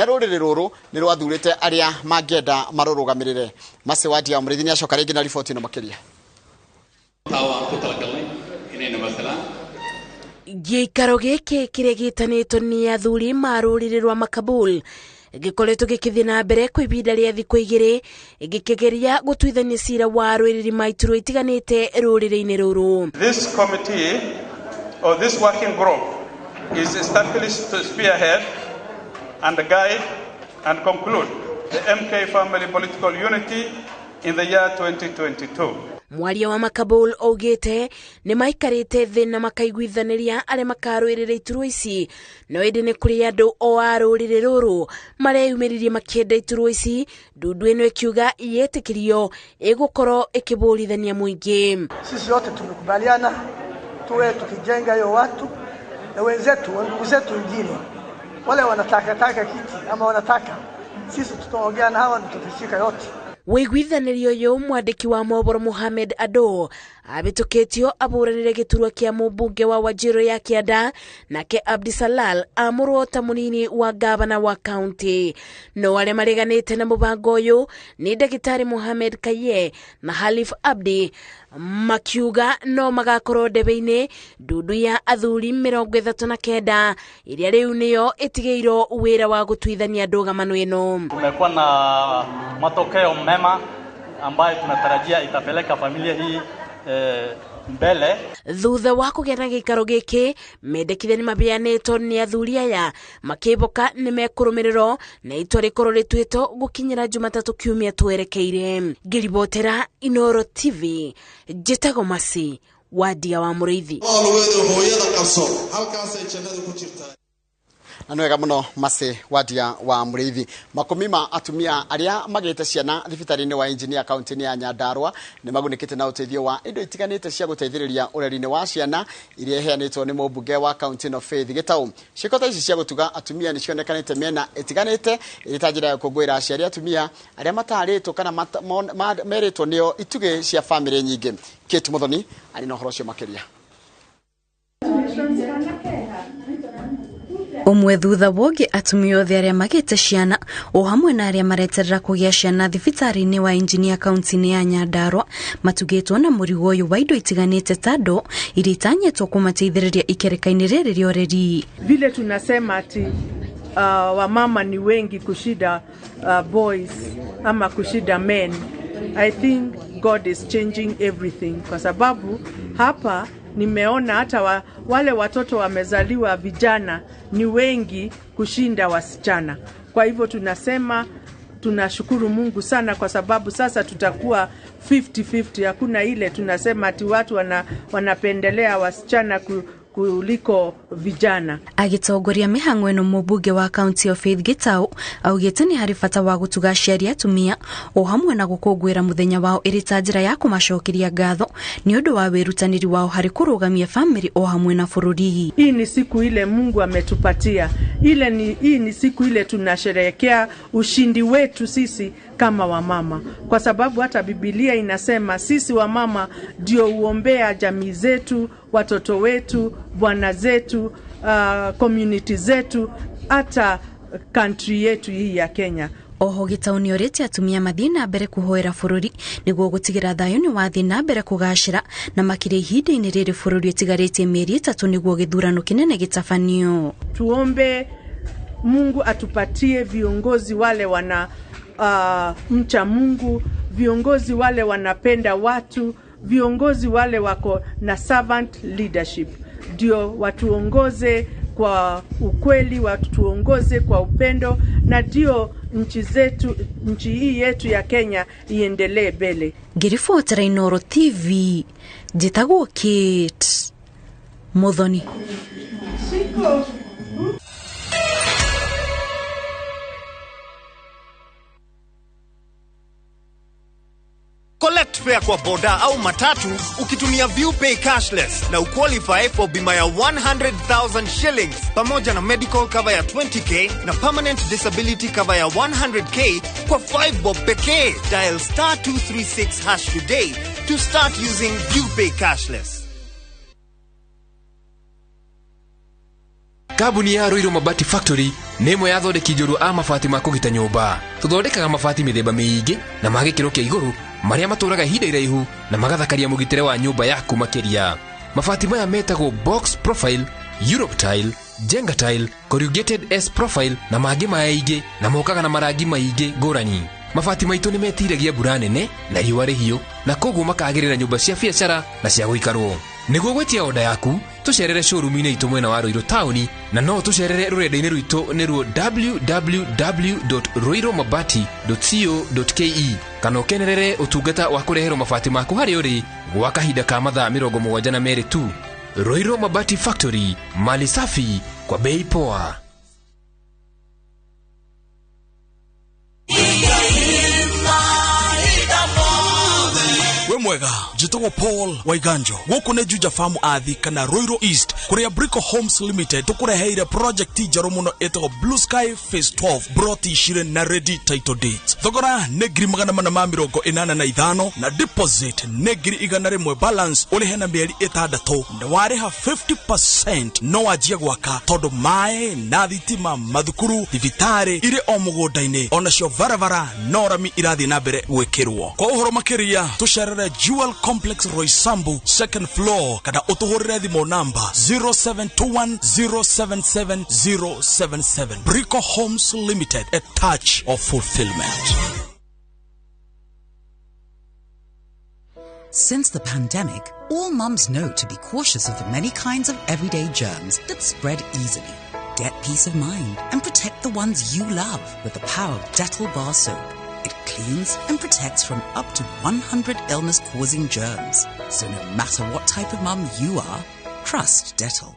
ruriri ruru ni rwathurite aria mangienda marurugamirire. Mase wadi ya Murithi ni acoka ringi na riboti no makiria. Gikaro giki kiria gitanitwo ni athuri maruriri rwa Makabul gikoretwo gikithii na mbere kwa ibinda ria thiku igiri gikigeria gutwithania cira wa ruriri maituro itiganite ruriri-ini ruru. This committee or this working group is established to spearhead and guide and conclude the MK family political unity in the year 2022. Mwaria wa Makabul augite ni maikarite thi na makaiguithaniria aria makarwirira ituro ici no indi ni kuri andu o aruriri ruru mareyumiririe makienda ituro ici. Ndudu ino ikiuga yetikirio igukoro ikiburithania muingi. Sisi yote tumekubaliana tuwe tukijenga hiyo watu na wenzetu ndugu zetu wengine wale wanataka kiti ama wanataka sisi tutaongea na hawa tutashika yote. Wiguithanirio yo mwandiki wa mohoro Mohamed Ado abituketio aburanire giturwa kia mubunge wa Wajir ya Kianda nake Abdisalal amurota munini wa gavana wa county. No wale mareganite na mubango uyu ni Daktari Mohamed Kaye na Halif Abdi makiuga no magakorwo ndebe-ini ndudu ya athuri 39 iria riu niyo itigeirwo wira wa gutwithania ndũgamano ino. Tumekuwa na matokeo mema ambayo tunatarajia itapeleka familia hii mbele. Thutha wa kugĩa na gĩikaro gĩkĩ mendekithia nĩ mabeanĩtwo nĩ athuri aya makĩboka nĩ mekũrũmĩrĩrwo na itua rĩkorwo rĩtuĩtwo gũkinyĩra Jumatatu kiumia twerekeire. Ngĩribotera Inooro TV njĩtagwo Masi Wadia wa Mũrĩithi. Anwega muno Mase Wadia wa Mũrĩithi. Makomima atumia aria magete ciana thibitari-ini wa engineer county ya Nyandarua ni magunikite na uteithio wa indo itiganite cia guteithiriria ureri-ini wa ciana iria heanitwo ni mubunge wa county no Faith Gitau. Cikota ici cia gutuga atumia ni cionekanite mena itiganite iritajira ya kugwira aciari atumia aria mataritwo kana meritwo nio ituge cia family nyingi. Kate Muthoni ari na horo cio makiria. Umwe thutha woge atumia othe aria magite ciana o hamwe na aria mareterera kugia ciana thibitari-ini wa engineer county ya Nyandarua matugitwo na murigo uyu wa indo itiganite tando iritanyetwo kumateithiriria ikereka-ini riri ria ureri. Vile tunasema ati wamama ni wengi kushida boys ama kushida men. I think God is changing everything kwa sababu hapa nimeona hata wale watoto wamezaliwa vijana ni wengi kushinda wasichana. Kwa hivyo tunasema tunashukuru Mungu sana kwa sababu sasa tutakuwa 50-50. Hakuna ile tunasema ati watu wanapendelea wasichana kuliko vijana. Agitongoria mihango ino mubunge wa county of Faith Gitau augite ni hari bata wa gutuga aciari atumia o hamwe na gukungwira muthenya wao irita njira ya kumacokeria ngatho ni undu wa wirutaniri wao hari kurugamia family o hamwe na bururi. Hii ni siku ile Mungu ametupatia. Hii ni siku ile tunasherehekea ushindi wetu sisi kama wamama. Kwa sababu hata Biblia inasema sisi wamama ndio uombea jamii zetu, watoto wetu, bwana zetu, community zetu, hata country yetu hii ya Kenya. Oho Gitau ni orete atumia mathina mbere kuhoera bururi niguo gutigira thayo ni wathina mbere kugashira na makire ihinda-ini riri bururi etigarite mieri 3 niguo githurano kinene gitafanio. Tuombe Mungu atupatie viongozi wale mcha Mungu, viongozi wale wanapenda watu, viongozi wale wako na servant leadership. Ndio watuongoze kwa ukweli, watuongoze kwa upendo, na ndio nchi hii yetu ya Kenya iendelee mbele. Ngiribotera Inooro TV, njitagwo Kate Muthoni. Collect fare kwa boda au matatu ukitumia ViewPay cashless na uqualify for bima ya 100,000 shillings pamoja na medical cover ya 20k na permanent disability cover ya 100k kwa 5 bob pekee. Dial *236# today to start using ViewPay cashless. Kabuni ya Roiro Mabati Factory nemo yathondeki njorua a mabati ma kugita nyumba. Tuthondekaga mabati mithemba miingi na magikiro kia iguru maria maturaga ihinda iraihu na magathakaria mugitire wa nyumba yaku makiria. Mabati maya metagwo box profile, Europe tile, Jenga tile, corrugated S profile na mangi maingĩ na mokaga na marangi maingi ngũrani. Mabati maitu nĩ metiragia mbura nene na riũa rĩhiũ na koguo makagĩrĩra nyũmba cia biacara na cia gũikarwo. Nĩguo gwetia oda yaku tucerere showroom-inĩ itũ mwena wa Roiro town na no tucerere rũrenda-inĩ rwitũ nĩruo www.roiromabati.co.ke kana ũkenerere ũtungata wa kũreherwo mabati maku harĩ ũrĩ gwa kahinda ka mathaa 72 tu. Roiro Mabati Factory, mali safi kwa bei poa. We mwega, jitogwo Paul Waiganjo. Gũkũ nĩ Juja Farm Athi kana Roiro East, kũrĩa Brico Homes Limited tũkũreheire project njerũ mũno ĩtagwo Blue Sky Phase 12, brought ishire na ready title dates. Thogora nĩ 485 na deposit nĩ 100 balance ũrĩhe na mĩeri 6 na warĩha 50% no wanjie gwaka tondũ maĩ na thitima, mathukuru, thibitarĩ irĩ o mũgũnda-inĩ, onacio barabara no rami irathiĩ na mbere gwĩkĩrwo. Kwa ũhoro makĩria tucerere Jewel Complex Roysambu second floor kada utuhorere thimo number 0721077077. Brico Homes Limited, a touch of fulfillment. Since the pandemic, all mums know to be cautious of the many kinds of everyday germs that spread easily. Get peace of mind and protect the ones you love with the power of Dettol bar soap. It cleans and protects from up to 100 illness-causing germs. So no matter what type of mum you are, trust Dettol.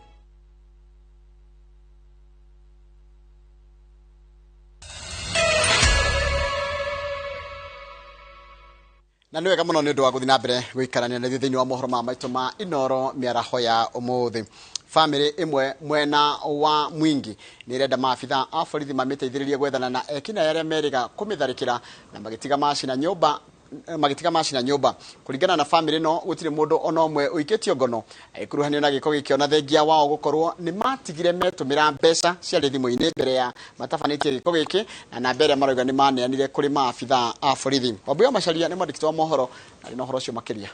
Na nĩ wega mũno nĩ ũndũ wa gũthiĩ na mbere gũikarania na thĩinĩ wa mohoro ma maitũ ma Inooro Miaraho ya ũmũthĩ. Family imwe mwena wa Mwingi nĩ irenda maabitha a borithi mamĩteithĩrĩrie gwethana na ekina arĩa meriga kũmĩtharĩkĩra na magĩtiga macina nyũmba. Kũringana na family no gũtirĩ mũndũ ona ũmwe ũikĩtio ngono agĩkuruhanio na gĩko gĩkĩ, ona thengia wao gũkorwo nĩ matigire metũmĩra mbeca ciarĩ thimũ-inĩ mbere ya matabanĩtie gĩko gĩkĩ, na namba ĩrĩa marauga nĩ maneanire kũrĩ maabitha a borithi. Wambũya Macharia nĩ mwandĩki wa mohoro na rĩ ũhoro ũcio makĩria.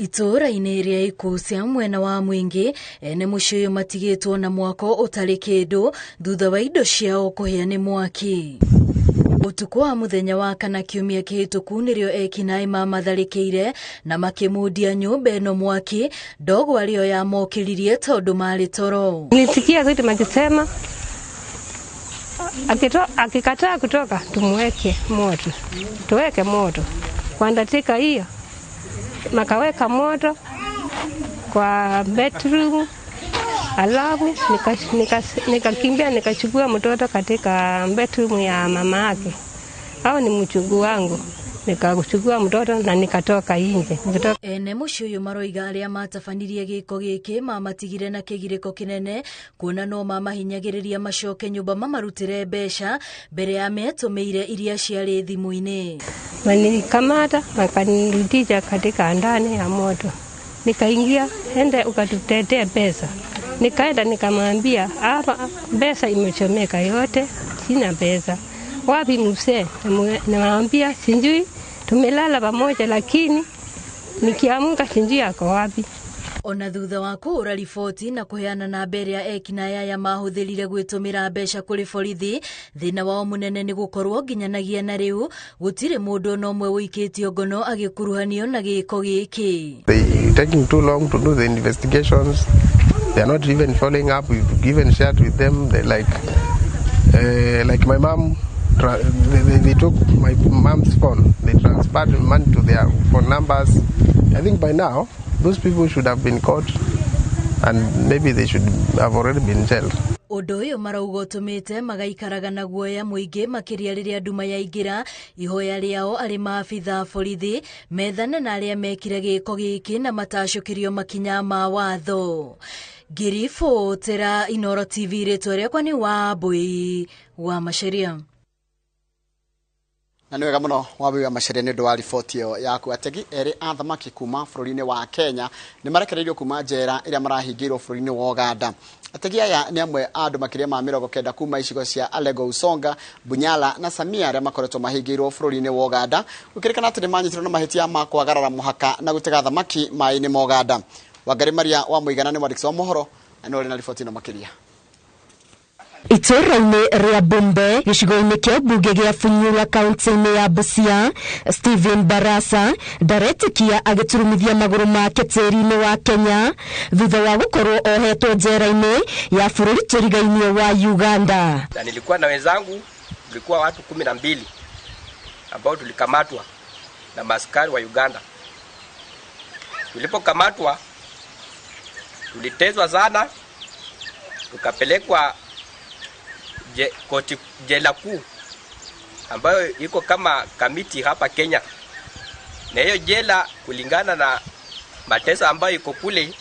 Itũra-inĩ rĩa ikucia mwena wa Mwingi ene mũciĩ ũyũ matigĩtwo na mwako ũtarĩ kĩndũ thutha wa indo ciao kũhĩa nĩ mwaki. Ũtukũ wa mũthenya wa kana kiumia kĩhĩtũku nĩrĩo ekinaĩ mamatharĩkĩire na makĩmundia nyũmba ĩno mwaki, ndogo arĩo yamokĩririe tondũ marĩ toro. Nilisikia zote makisema akikataa kutoka tumweke moto, tuweke moto kwa ndatika hiyo. Makaweka moto kwa bedroom, alafu nikakimbia nikachukua mtoto katika bedroom ya mama yake, au ni mchungu wangu, nikachukua mtoto na nikatoka nje. Ene mũciĩ ũyũ maroiga arĩa matabanirie gĩko gĩkĩ mamatigire na kĩgirĩko kĩnene, kuona no mamahinyagĩrĩria macoke nyũmba mamarutĩre mbeca mbere ya metũmĩire iria ciarĩ thimũ-inĩ. Wanikamata wakanirudisha katika ndani ya moto, nikaingia, ende ukatutetee pesa. Nikaenda nikamwambia hapa pesa imechomeka yote, sina pesa. Wapi mzee? Namwambia sijui, tumelala pamoja lakini nikiamka sijui ako wapi. Ona thutha wa kuhura riboti na kuheana namba iria ekinaaya ya mahuthirire gwitumira mbeca kuri borithi, thina wao munene ni gukorwo nginyanagia na riu gutire mundu no mwe wikitio ngono agikuruhanio na giko giki. They taking too long to do the investigations. They are not even following up. We've even shared with them. They like my mom. They took my mom's phone. They transferred money to their phone numbers. I think by now those people should have been caught and maybe they should have already been jailed. Undu uyu marauga utumite magaikaraga na guoya muingi makiria riria nduma yaingira ihoya riao ari maabitha borithi methane na aria mekire giko giki na matacukirio makinya ma watho. Girifo tera Inooro TV ritwa riakwa ni Wambui wa Macharia. Na nĩ wega mũno Wambui wa Macharia nĩ ũndũ wa riboti ĩyo yaku. Ategi erĩ a thamaki kuma bũrũri-inĩ wa Kenya nĩ marekereirio kuma njera ĩrĩa marahingĩirwo bũrũri-inĩ wa Uganda. Ategi aya nĩ amwe a andũ makĩria ma 90 kuma icigo cia Alego, Usonga, Bunyala na Samia arĩa makoretwo mahingĩirwo bũrũri-inĩ wa Uganda. Gũkĩrĩkana atĩ nĩ manyitirwo na mahĩtia ma kwagarara mũhaka na gũtega thamaki maĩ-inĩ ma Uganda. Wangari Maria wa Mũigana nĩ mwandĩki wa mohoro na nĩ ũrĩ na riboti ĩno makĩria. Itũra-inĩ rĩa Bumbe gĩcigo-inĩ kĩa mbunge gĩa Funyula kaunti-inĩ ya Busia, Stephen Barasa ndaretĩkia agĩturumithia magũrũ make tĩri-inĩ wa Kenya thutha wa gũkorwo ohetwo njera-inĩ ya bũrũri tũrigainie wa Uganda. Na nilikuwa na wenzangu, tulikuwa watu 12 ambao tulikamatwa na maaskari wa Uganda. Tulipokamatwa tulitezwa sana, tukapelekwa koti jela kuu ambayo iko kama kamiti hapa Kenya. Na hiyo jela kulingana na mateso ambayo iko kule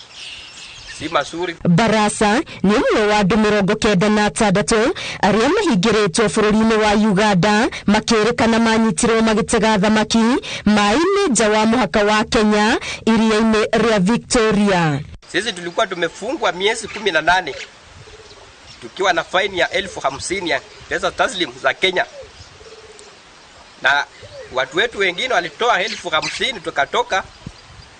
si masuri. Barasa ni umwe wa andũ 96 arĩa mahingĩrĩtwo bũrũri-inĩ wa Uganda makĩrĩkana manyitirwo magĩtega thamaki maĩ-inĩ nja wa mũhaka wa Kenya iria-inĩ rĩa Victoria. Sisi tulikuwa tumefungwa miezi 18 tukiwa na faini ya 50,000 ya pesa taslim za Kenya. Na watu wetu wengine walitoa 50,000 tukatoka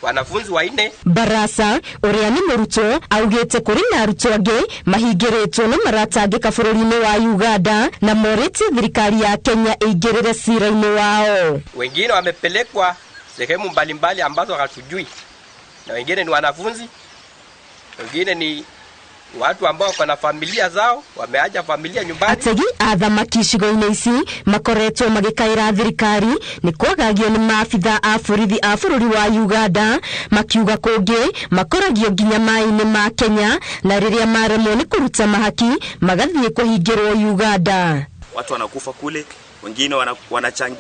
wanafunzi 4. Barasa ũrĩa nĩ mũrutwo augĩte kũrĩ na arutwo angĩ mahingĩrĩtwo na maratangĩka bũrũri-inĩ wa Uganda na morĩtie thirikari ya Kenya ĩingĩrĩre cira-inĩ wao. Wengine wamepelekwa sehemu mbalimbali ambazo hatujui. Na wengine ni wanafunzi. Wengine ni watu ambao kwa na familia zao wameacha familia nyumbani. Ategi a thamaki icigo-inĩ ici makoretwo magĩkaĩra thirikari nĩ kwagagio nĩ maabitha a borithi a bũrũri wa Uganda makiuga kũngĩ makoragio nginya maĩ-inĩ ma Kenya na rĩrĩa maremwo nĩ kũruta mahaki magathiĩ kũhingĩrwo Uganda. Watu wanakufa kule, wengine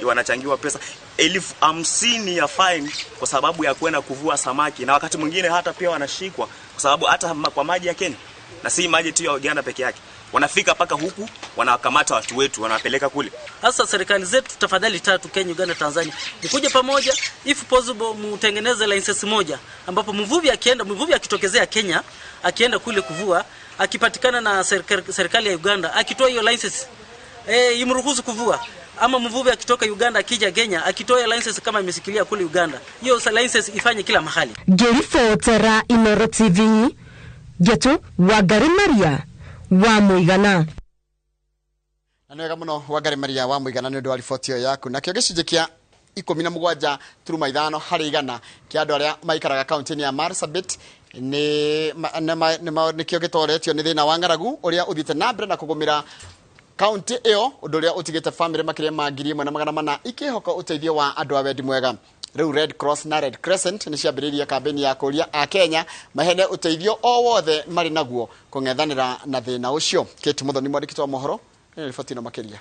wanachangiwa pesa 50,000 ya fine kwa sababu ya kwenda kuvua samaki, na wakati mwingine hata pia wanashikwa kwa sababu hata kwa maji ya Kenya na si maji tu ya Uganda peke yake, wanafika paka huku wanawakamata watu wetu wanawapeleka kule. Sasa serikali zetu tafadhali tatu, Kenya, Uganda, Tanzania, nikuje pamoja, if possible mutengeneze license moja ambapo mvuvi akitokezea Kenya akienda kule kuvua, akipatikana na serikali ya Uganda akitoa hiyo license imruhusu kuvua, ama mvuvi akitoka Uganda akija Kenya akitoa license kama imesikilia kule Uganda, hiyo license ifanye kila mahali. Girifo tera Inooro TV Geto Wangari Maria wa Mũigana. Na nĩ wega mũno Wangari Maria wa Mũigana nĩ ũndũ wa riboti ĩyo yaku. Nakĩo gĩcunjĩ kĩa 17.1 harĩ igana kĩa andũ arĩa maikaraga kaunti-inĩ ya Marsabit nĩkĩo gĩtoretio nĩ thĩna wa ng'aragu ũrĩa ũthiĩte na mbere na kũgũmĩra kaunti ĩyo, ũndũ ũrĩa ũtigĩte famĩlĩ makĩria ma 1,400 ikĩhoka ũteithio wa andũ a wendi mwega. Rĩu Red Cross na Red Crescent nĩ ciambĩrĩirie kampeni ya kũria a Kenya mahene ũteithio o wothe marĩ naguo kũng'ethanĩra na thĩna ũcio. Kate Muthoni mwandĩki wa mohoro nĩ riboti ĩno makĩria.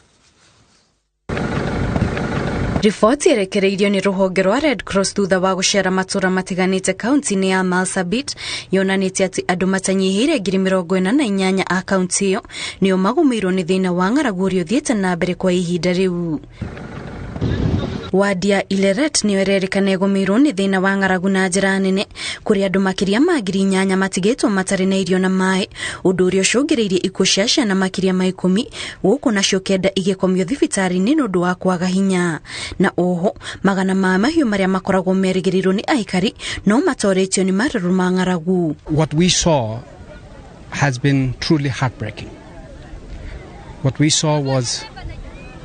Riboti ĩrekereirio nĩ rũhonge rwa Red Cross thutha wa gũcera matũra matiganĩte kaunti-inĩ ya Marsabit yonanĩtie atĩ andũ matanyihĩire 48 a kaunti ĩyo nĩo magũmĩirwo nĩ thĩna wa ng'aragu ũrĩa ũthiĩte na mbere kwa ihinda rĩu. Wadi ya Ileret nĩ ĩrerĩkana ĩgũmĩirwo nĩ thĩna wa ng'aragu na njĩra nene, kũrĩ andũ makĩria ma 8,000 matigĩtwo matarĩ na irio na maĩ, ũndũ ũrĩa ũcũngĩrĩirie ikuũ cia ciana makĩria ma 10, gũkũ nacio 9 igĩkomio thibitarĩ-inĩ nĩ ũndũ wa kwaga hinya. Na oho magana ma mahiũ marĩa makoragwo merĩgĩrĩirwo nĩ aikari no matoretio nĩ marũrũ ma ng'aragu. What we saw has been truly heartbreaking. What we saw was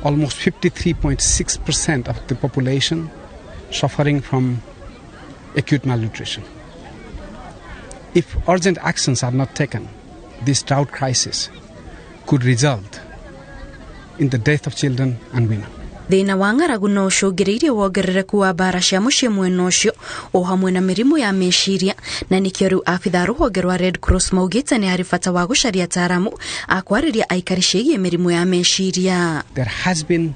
almost 53.6% of the population suffering from acute malnutrition. If urgent actions are not taken, this drought crisis could result in the death of children and women. Thĩna wa ng'aragu no ũcũngĩrĩirie wongerereku wa mbara cia mũciĩ mwena ũcio o hamwe na mĩrimũ ya meciria, na nĩkĩo rĩu abitha rũhonge rwa Red Cross maugĩte nĩ harĩ bata wa gũcaria ataaramu a kwarĩria aikari ciĩgiĩ mĩrimũ ya meciria. There has been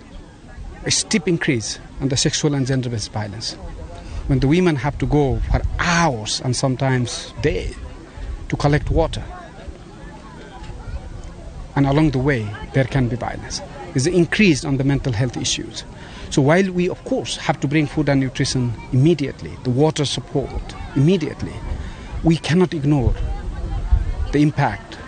a steep increase in the sexual and gender-based violence. When the women have to go for hours and sometimes days to collect water, and along the way there can be violence. There's an increase on the mental health issues. So while we of course have to bring food and nutrition immediately, the water support immediately, we cannot ignore the impact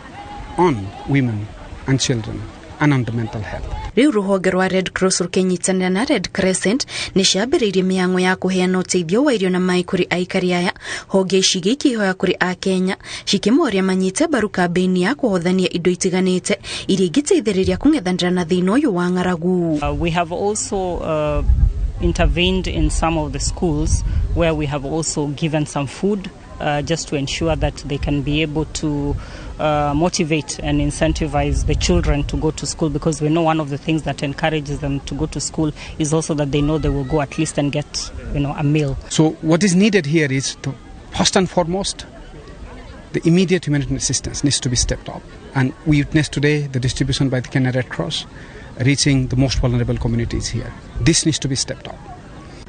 on women and children and on the mental health. Riu rũhonge rwa Red Cross rũkĩnyitanĩra na Red Crescent nĩ ciambĩrĩirie mĩhang'o ya kũheana ũteithio wa irio na maĩ kũrĩ aikari aya, honge ici igĩkĩhoya kũrĩ Akenya cikĩmoria manyite mbaru kambĩini ya kũhothania indo itiganĩte iria ingĩteithĩrĩria kũng'ethanĩra na thĩna ũyũ wa ng'aragu. We have also intervened in some of the schools where we have also given some food just to ensure that they can be able to motivate and incentivize the children to go to school, because we know one of the things that encourages them to go to school is also that they know they will go at least and get, a meal. So what is needed here is, first and foremost, the immediate humanitarian assistance needs to be stepped up. And we witnessed today the distribution by the Kenya Red Cross reaching the most vulnerable communities here. This needs to be stepped up.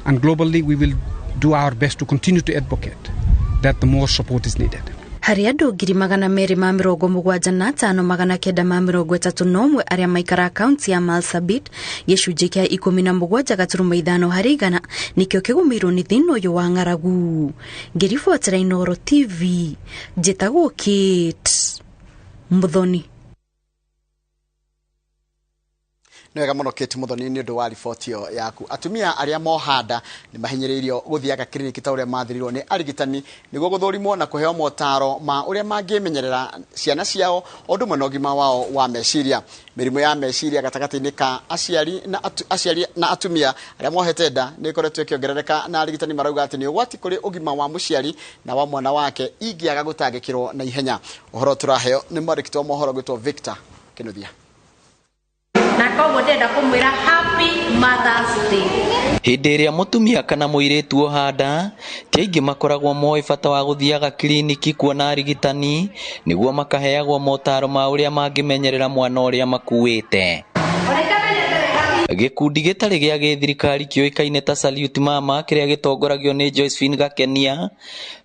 And globally, we will do our best to continue to advocate that the more support is needed. Harĩ andũ 275,931 arĩa maikara kaunti ya Marsabit, gĩcunjĩ kĩa 17.5 harĩ igana nĩkĩo kĩgũmĩirwo nĩ thĩna ũyũ wa ng'aragu. Ngĩribotera Inooro TV, njĩtagwo Kate Muthoni. Nĩwega mũno Kate Muthoni nĩ ũndũ wa riboti ĩyo yaku. Atumia arĩa mohanda nĩ mahinyĩrĩirio gũthiaga kiriniki ta ũrĩa mathĩrĩirwo nĩ arigitani nĩguo gũthũrimwo na kũheo motaro ma ũrĩa mangĩmenyerera ciana ciao ũndũ ũmwe na ũgima wao wa meciria. Mĩrimũ ya meciria gatagatĩ-inĩ ka aciari na atumia arĩa mohete nda nĩ ĩkoretwo ĩkĩongerereka, na arigitani marauga atĩ nĩ ũgwati kũrĩ ũgima wa mũciari na wa mwana wake ingĩaga gũtangĩkĩrwo na ihenya. Ũhoro tũraheo nĩ mwandĩki wa mohoro gwĩtwo Victor Kĩnuthia. Happy Mother's Day. Hĩndĩ ĩrĩa mũtumia kana mũirĩtu ohanda, ti aingĩ makoragwo moĩ bata wa gũthiaga kiriniki kuona arigitani nĩguo makaheagwo motaro ma ũrĩa mangĩmenyerera mwana ũrĩa makuĩte. Gĩkundi gĩtarĩ gĩa gĩthirikari kĩoĩkaine ta Salute Mama kĩrĩa gĩtongoragio nĩ Josephine Gakenia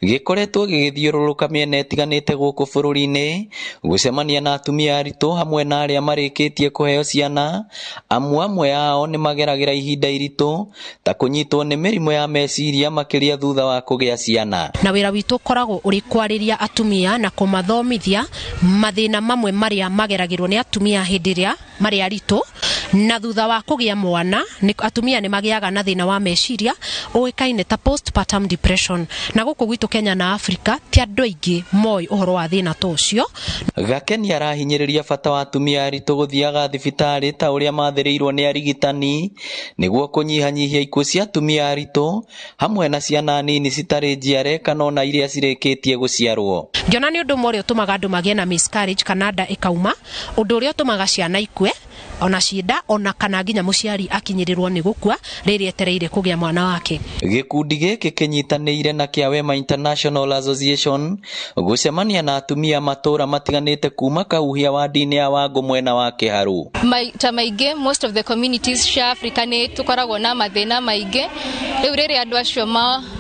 gĩkoretwo gĩgĩthiũrũrũka mĩena ĩtiganĩte gũkũ bũrũri-inĩ gũcemania na atumia aritũ hamwe na arĩa marĩkĩtie kũheo ciana. Amwe ao nĩ mageragĩra ihinda iritũ ta kũnyitwo nĩ mĩrimũ ya meciria makĩria thutha wa kũgĩa ciana. Na wĩra witũ ũkoragwo ũrĩ kwarĩria atumia na kũmathomithia mathĩna mamwe marĩa mageragĩrwo nĩ atumia hĩndĩ ĩrĩa marĩ aritũ, na thutha wa kũgĩa mwana atumia nĩ magĩaga na thĩna wa meciria ũĩkaine ta postpartum depression. Na gũkũ gwitũ Kenya na Afrika ti andũ aingĩ moĩ ũhoro wa thĩna ta ũcio. Gakeni arahinyĩrĩria bata wa atumia aritũ gũthiaga thibitarĩ ta ũrĩa mathĩrĩirwo nĩ arigitani nĩguo kũnyihanyihia ikuũ cia atumia aritũ hamwe na ciana nini citarĩ njiare kana ona iria cirĩkĩtie gũciarwo. Ngĩona nĩ ũndũ ũmwe ũrĩa ũtũmaga andũ magĩe na miscarriage kana nda ĩkauma, ũndũ ũrĩa ũtũmaga ciana ikue ona cienda ona kana nginya mũciari akinyĩrĩrwo nĩ gũkua rĩrĩa etereire kũgĩa mwana wake. Gĩkundi gĩkĩ kĩnyitanĩire na kĩa Wema International Association gũcemania na atumia matũra matiganĩte kuma Kahuhia wadi-inĩ ya Wangũ mwena wa Kĩharũ. Maita maingĩ most of the communities cia Africa nĩ tũkoragwo na mathĩna maingĩ riu riri andu acio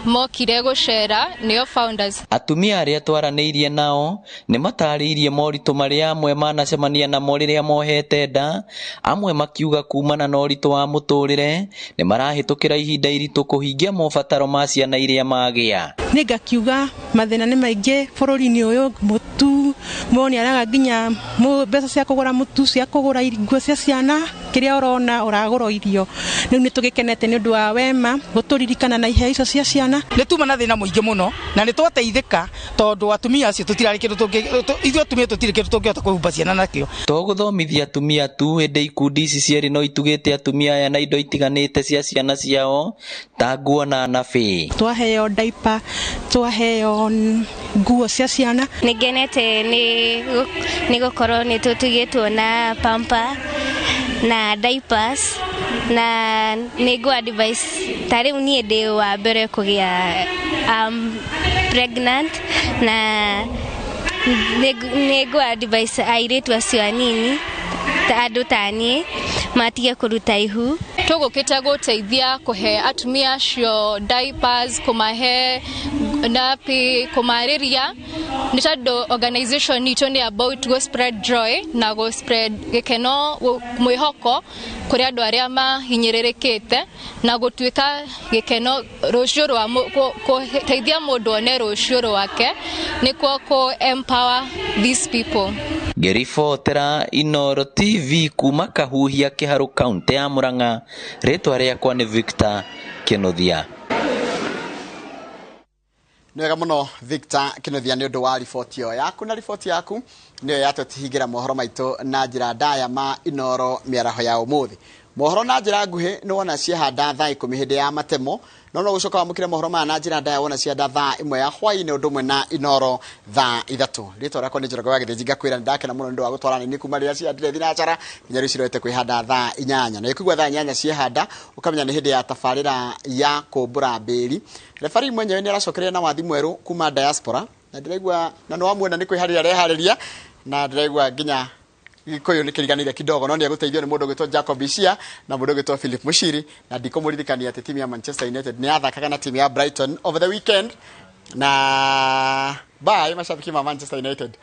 mokire gucera nio founders. Atumia aria twaranĩirie nao nĩ matarĩirie moritũ marĩa amwe manacemania namo rĩrĩa mohete nda, amwe makiuga kumana na ũritũ wa mũtũrĩre nĩ marahĩtũkĩra ihinda iritũ kũhingia mabataro ma ciana iria magĩa. Nĩ ngakiuga mathĩna nĩ maingĩ bũrũri-inĩ ũyũ, mũtu moni araga nginya mbeca cia kũgũra mũtu, cia kũgũra nguo cia ciana, kĩrĩa ũrona ũragũra irio. Rĩu nĩ tũgĩkenete nĩ ũndũ wa wema gũtũririkana na iheo icio cia ciana. Nĩ tuma na thĩna mũingĩ mũno na nĩ twateithĩka tondũ atumia acio tũtirarĩ kĩndũ ithuĩ atumia tũtirĩ kĩndũ tũngĩhota kwĩhumba ciana nakĩo. To gũthomithia atumia tu, hĩndĩ ikundi ici cierĩ no itugĩte atumia aya na indo itiganĩte cia ciana ciao ta nguo na nabi. Twaheo diaper, twaheo nguo cia ciana. Nĩngenete nĩ gũkorwo nĩ tũtugĩtwo na pamper na diapers na nĩngũ advice ta rĩu niĩ ndĩ wa mbere kũgĩa pregnant na nĩngũ advice airĩtu acio anini andũ ta niĩ matige kũruta ihu. Tũgũkĩte gũteithia kũhe atumia acio diapers, kũmahe napi, kũmarĩria nĩ tondũ organization itũ nĩ about go spread joy na go spread gĩkeno, mwĩhoko kũrĩ andũ arĩa mahinyĩrĩrĩkĩte na gũtuĩka gĩkeno rũciũ rwa gũteithia mũndũ one rũciũ rwake nĩkuo kũ empower these people. Ngĩribotera Inooro TV kuma Kahuhia Kĩharũ kaunti ya Murang'a, rĩtwa rĩakwa nĩ Victor Kĩnuthia. Nĩ wega mũno Victor Kĩnuthia nĩ ũndũ wa riboti ĩyo yaku, na riboti yaku nĩyo yatũtihingĩra mohoro maitũ na njĩra ndaya ma Inooro Miaraho ya ũmũthĩ. Mohoro na njĩra nguhĩ nĩ wona ciahanda thaa 10 hĩndĩ ya matemo, no gũcoka wamũkire mohoro maya na njĩra ndaya wona ciahanda thaa 1 ya hwaĩ-inĩ ũndũ ũmwe na Inooro thaa 3. Rĩtwa rĩakwa nĩ Njoroge wa Gĩthĩnji, ngakwĩra ndakena mũno nĩ ũndũ wa gũtwara nĩ kuma rĩrĩa ciathire thinacara nginya rĩu cirorete kwĩhanda thaa 8, na ĩkũigua thaa 8 ciehanda ũkamenya nĩ hĩndĩ ya tabarĩra ya kũmbũra mbĩri. Refari mwenyewe nĩ aracokereria na wathi mwerũ kuma diaspora, na ndĩraigua na no amuona nĩ kwĩharĩria reharĩria, na ndĩraigua nginya Gĩkũyũ nĩ kĩriganĩire kidogo, no nĩ agũteithio nĩ mũndũ ũgĩtwo Jacob Isia na mũndũ ũgĩtwo Philip Mushiri, na ndikomũririkania atĩ timu ya Manchester United nĩ yathakaga na timu ya Brighton over the weekend, na bye mashabiki ma Manchester United.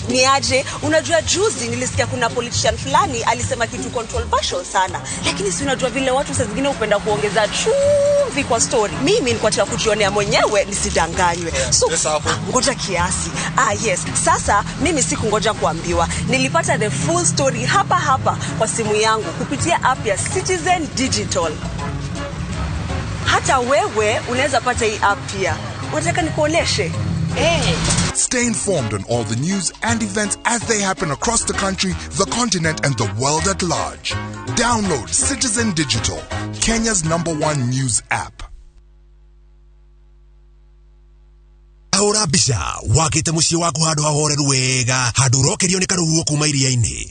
Niaje, unajua juzi nilisikia kuna politician fulani alisema kitu controversial sana, lakini si unajua vile watu saa zingine upenda kuongeza chumvi kwa story. Mimi nilikuwa nataka kujionea mwenyewe nisidanganywe. So ngoja kiasi. Yes, sasa mimi sikungoja kuambiwa. Nilipata the full story hapa kwa simu yangu kupitia app ya Citizen Digital. Hata wewe unaweza pata hii app pia. Unataka nikuoneshe? Stay informed on all the news and events as they happen across the country, the continent, and the world at large. Download Citizen Digital, Kenya's #1 news app. Ahora bisha, wakite muciĩ waku handũ hahoreru wega, handũ ũrokerio nĩ karũhuho kuma iria-inĩ.